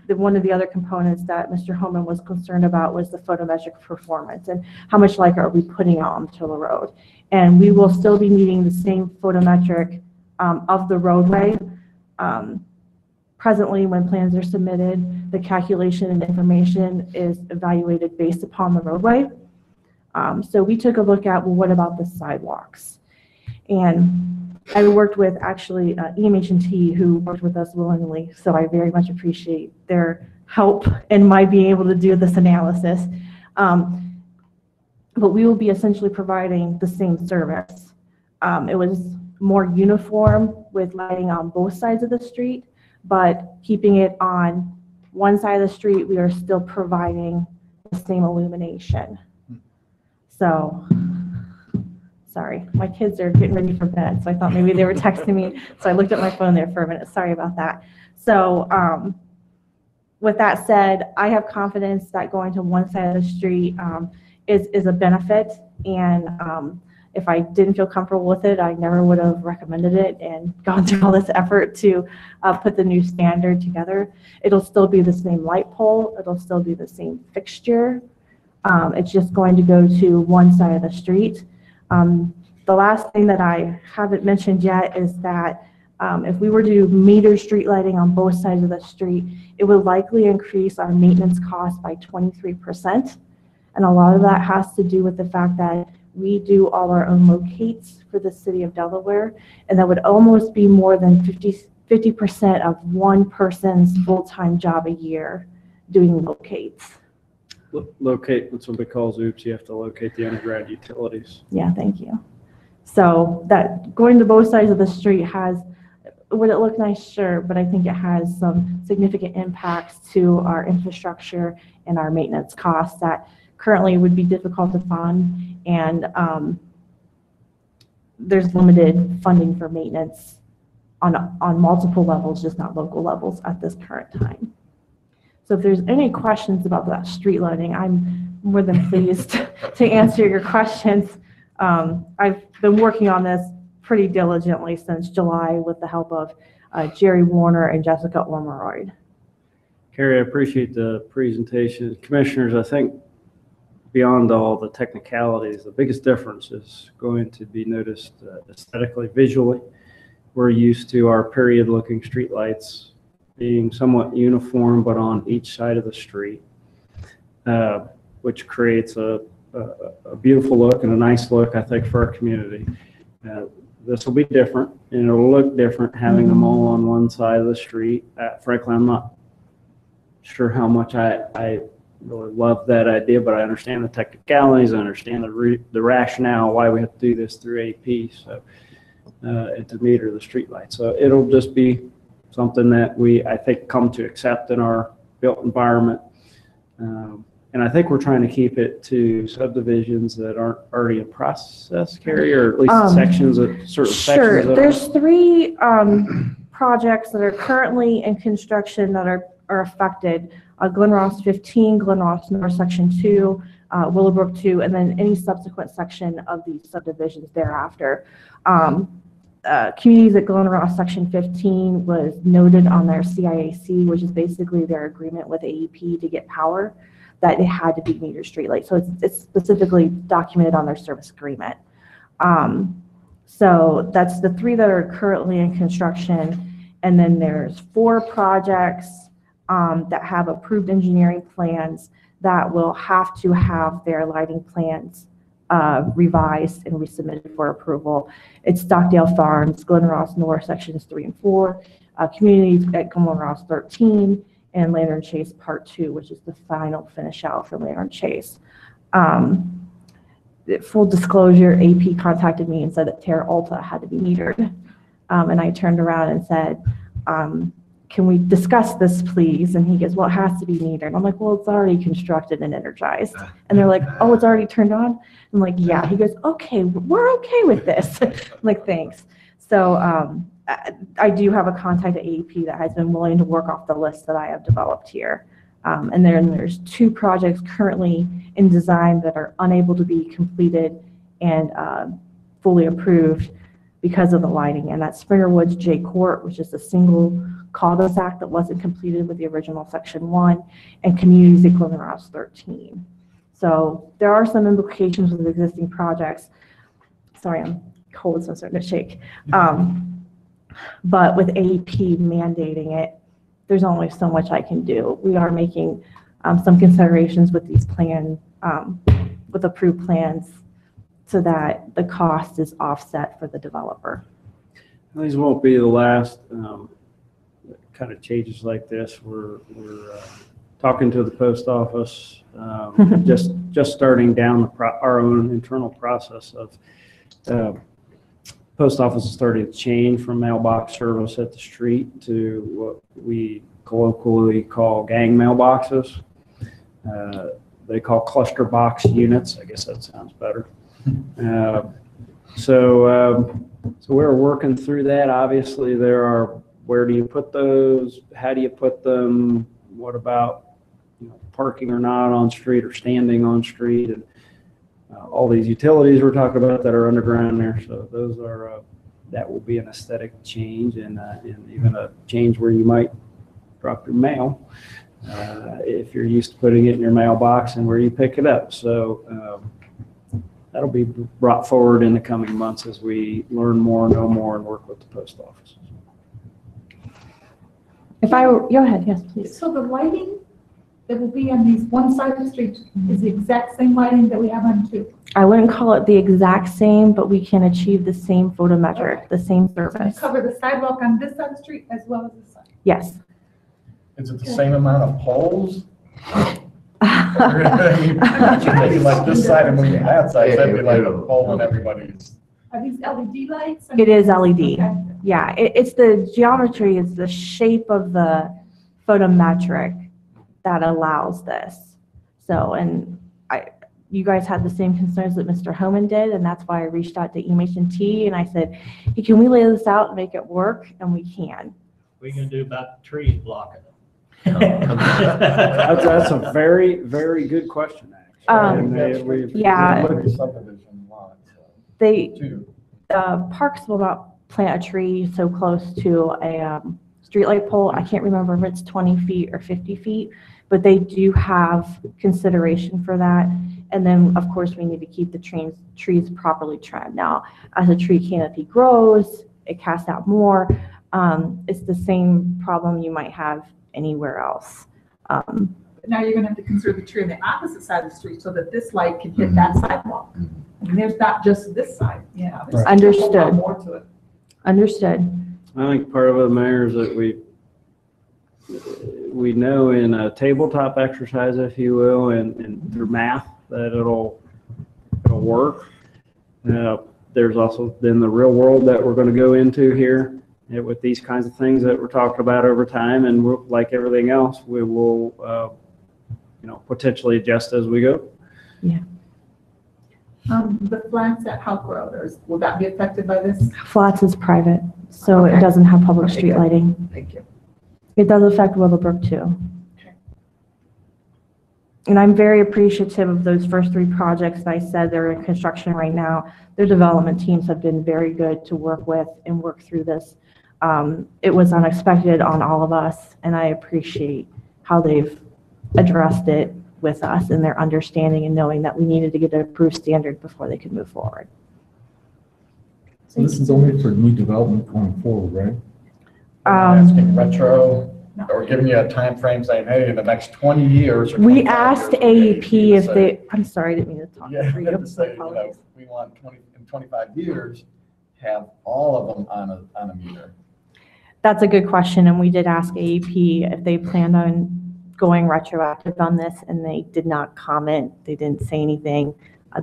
one of the other components that Mr. Homan was concerned about was the photometric performance and how much light are we putting onto the road. And we will still be meeting the same photometric of the roadway Presently, when plans are submitted, the calculation and information is evaluated based upon the roadway. So we took a look at, well, what about the sidewalks? And I worked with actually EMH&T, who worked with us willingly, so I very much appreciate their help in my being able to do this analysis. But we will be essentially providing the same service. It was more uniform with lighting on both sides of the street, but keeping it on one side of the street, we are still providing the same illumination. So, sorry, my kids are getting ready for bed, so I thought maybe they were texting me, so I looked at my phone there for a minute. Sorry about that. So, with that said, I have confidence that going to one side of the street is a benefit, and if I didn't feel comfortable with it, I never would have recommended it and gone through all this effort to put the new standard together. It'll still be the same light pole, it'll still be the same fixture. It's just going to go to one side of the street. The last thing that I haven't mentioned yet is that if we were to do meter street lighting on both sides of the street, it would likely increase our maintenance cost by 23%. And a lot of that has to do with the fact that we do all our own locates for the city of Delaware, and that would almost be more than 50% of one person's full-time job a year doing locates.
Locate, that's what we call oops, you have to locate the underground utilities.
Yeah, thank you. So that going to both sides of the street would it look nice? Sure, but I think it has some significant impacts to our infrastructure and our maintenance costs that currently would be difficult to fund, and there's limited funding for maintenance on multiple levels, just not local levels at this current time. So if there's any questions about that street lighting, I'm more than pleased to answer your questions. I've been working on this pretty diligently since July with the help of Jerry Warner and Jessica Ormeroyd.
Carrie, I appreciate the presentation. Commissioners, I think beyond all the technicalities, the biggest difference is going to be noticed aesthetically, visually. We're used to our period-looking streetlights being somewhat uniform, but on each side of the street, which creates a beautiful look and a nice look, I think, for our community. This will be different, and it'll look different having them all on one side of the street. Frankly, I'm not sure how much I really love that idea, but I understand the technicalities, I understand the rationale why we have to do this through AP, so and to meter the street light. So it'll just be something that I think, come to accept in our built environment. And I think we're trying to keep it to subdivisions that aren't already in process, Carrie, or at least sections of certain
Sure.
sections.
There's 3 projects that are currently in construction that are affected. Glen Ross 15, Glen Ross North Section 2, Willowbrook 2, and then any subsequent section of these subdivisions thereafter. Communities at Glen Ross Section 15 was noted on their CIAC, which is basically their agreement with AEP to get power, that it had to be meter streetlight. So it's specifically documented on their service agreement. So that's the 3 that are currently in construction. And then there's 4 projects that have approved engineering plans that will have to have their lighting plans revised and resubmitted for approval. It's Stockdale Farms, Glen Ross North Sections 3 and 4, communities at Glen Ross 13, and Lantern Chase Part 2, which is the final finish out for Lantern Chase. Full disclosure, AP contacted me and said that Terra Alta had to be metered. And I turned around and said, can we discuss this, please? And he goes, well, it has to be metered. And I'm like, well, it's already constructed and energized. And they're like, oh, it's already turned on? I'm like, yeah. He goes, okay, we're okay with this. I'm like, thanks. So I do have a contact at AEP that has been willing to work off the list that I have developed here. And then there's 2 projects currently in design that are unable to be completed and fully approved because of the lighting. And that's Springer Woods J Court, which is a single cul-de-sac that wasn't completed with the original Section 1, and Communities at Glen Ross 13. So there are some implications with existing projects. Sorry, I'm cold, so I'm starting to shake. But with AEP mandating it, there's only so much I can do. We are making some considerations with these with approved plans so that the cost is offset for the developer.
These won't be the last kind of changes like this. We're talking to the post office, just starting down our own internal process of post office is starting to change from mailbox service at the street to what we colloquially call gang mailboxes. They call cluster box units. I guess that sounds better. So we're working through that. Obviously, there are, where do you put those? How do you put them? What about, parking or not on street or standing on street? And all these utilities we're talking about that are underground there. So those are, that will be an aesthetic change and even a change where you might drop your mail if you're used to putting it in your mailbox and where you pick it up. So that'll be brought forward in the coming months as we learn more, know more, and work with the post office.
Go ahead, yes, please.
So the lighting that will be on these one side of the street is the exact same lighting that we have on two?
I wouldn't call it the exact same, but we can achieve the same photometric, the same service.
Cover the sidewalk on this side of the street as well as this side?
Yes.
Is it the same amount of poles? Maybe like this side and maybe that side, that'd be like a pole and everybody's.
Are these LED lights?
It is LED.
Okay.
Yeah, it's the geometry, it's the shape of the photometric that allows this. So, and you guys had the same concerns that Mr. Homan did, and that's why I reached out to EMH&T and I said, hey, can we lay this out and make it work? And we can.
We can do about the trees blocking it.
That's a very, very good question, actually.
Yeah.
Subdivision lots.
Parks will not plant a tree so close to a streetlight pole. I can't remember if it's 20 feet or 50 feet, but they do have consideration for that. And then, of course, we need to keep the trees properly trimmed. Now, as a tree canopy grows, it casts out more. It's the same problem you might have anywhere else.
Now you're gonna have to consider the tree on the opposite side of the street so that this light can hit that sidewalk. I mean, there's not just this side, there's
Understood.
a lot more to it.
Understood.
I think part of it, Mayor, is that we know in a tabletop exercise, if you will, and through math, that it'll work. There's also then the real world that we're going to go into here with these kinds of things that we're talking about over time, and like everything else, we will potentially adjust as we go.
Yeah.
The flats at Houck Road, will that be affected by this?
Flats is private, so
Okay.
it doesn't have public
Okay,
street
good.
lighting.
Thank you.
It does affect Willowbrook too.
Okay.
And I'm very appreciative of those first three projects that I said they're in construction right now. Their development teams have been very good to work with and work through this. It was unexpected on all of us, and I appreciate how they've addressed it with us and their understanding and knowing that we needed to get an approved standard before they could move forward.
So this is only for new development going forward, right?
Asking retro, or giving you a time frame saying, hey, in the next 20 years. or
We
25
asked
years,
AEP if
say-
they, I'm sorry, I didn't mean to talk
Yeah,
for you.
to say, we want in 25 years, have all of them on a meter.
That's a good question, and we did ask AEP if they planned on going retroactive on this, and they did not comment. They didn't say anything.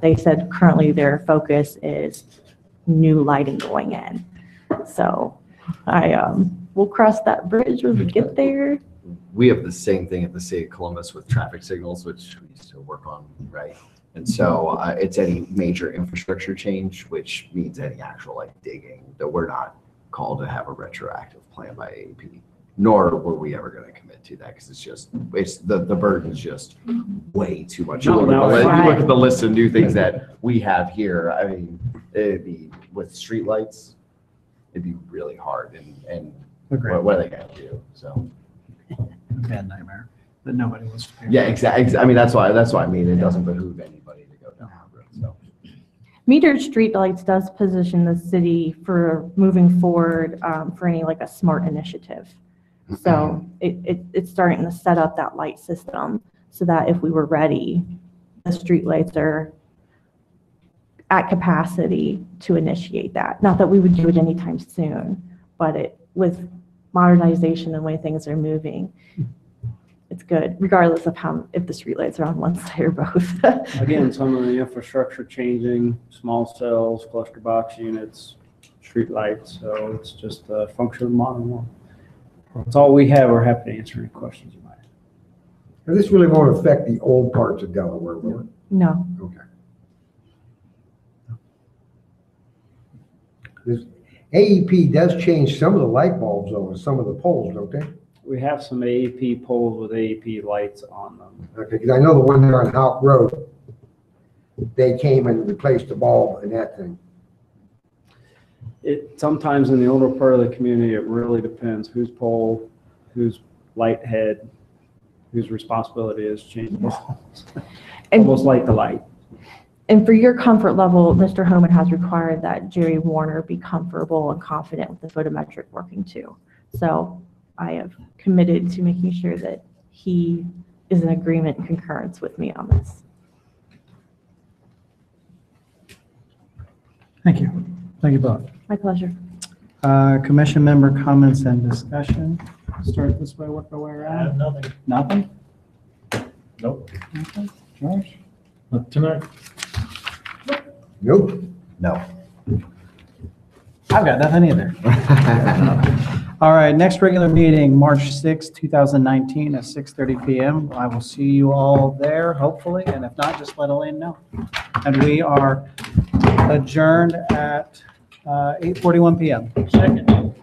They said currently their focus is new lighting going in. So we'll cross that bridge when we get there.
We have the same thing at the city of Columbus with traffic signals, which we used to work on, right? And so it's any major infrastructure change, which means any actual digging, that we're not called to have a retroactive plan by AEP, nor were we ever going to commit to that, because the burden's just way too much. You look at the list of new things that we have here. I mean, it'd be with streetlights, it'd be really hard, and what are they going to do? So
Bad nightmare that nobody wants to pay.
yeah, exactly. I mean, that's why I mean it doesn't behoove anybody to go down that road. So.
Metered streetlights does position the city for moving forward for any a smart initiative. So it's starting to set up that light system so that if we were ready, the streetlights are at capacity to initiate that. Not that we would do it anytime soon, but with modernization and the way things are moving, it's good, regardless of if the streetlights are on one side or both.
Again, some of the infrastructure changing, small cells, cluster box units, street lights, so it's just a function of the modern world. That's all we have. We're happy to answer any questions you might have.
And this really won't affect the old parts of Delaware, will it?
No.
Okay. This AEP does change some of the light bulbs though, and some of the poles, don't they?
We have some AEP poles with AEP lights on them.
Okay, because I know the one there on Houck Road, they came and replaced the bulb and that thing.
Sometimes in the older part of the community, it really depends whose pole, whose light head, whose responsibility is to change the bulbs. Almost like the light.
And for your comfort level, Mr. Homan has required that Jerry Warner be comfortable and confident with the photometric working too. So I have committed to making sure that he is in agreement and concurrence with me on this.
Thank you. Thank you both.
My pleasure.
Commission member comments and discussion. Start this way, work our way
I
around.
have nothing.
Nothing?
Nope.
Okay. George?
Not tonight.
Nope.
No.
I've got nothing either. All right, next regular meeting, March 6, 2019 at 6:30 PM. I will see you all there, hopefully, and if not, just let Elaine know. And we are adjourned at 8:41 PM.
Second.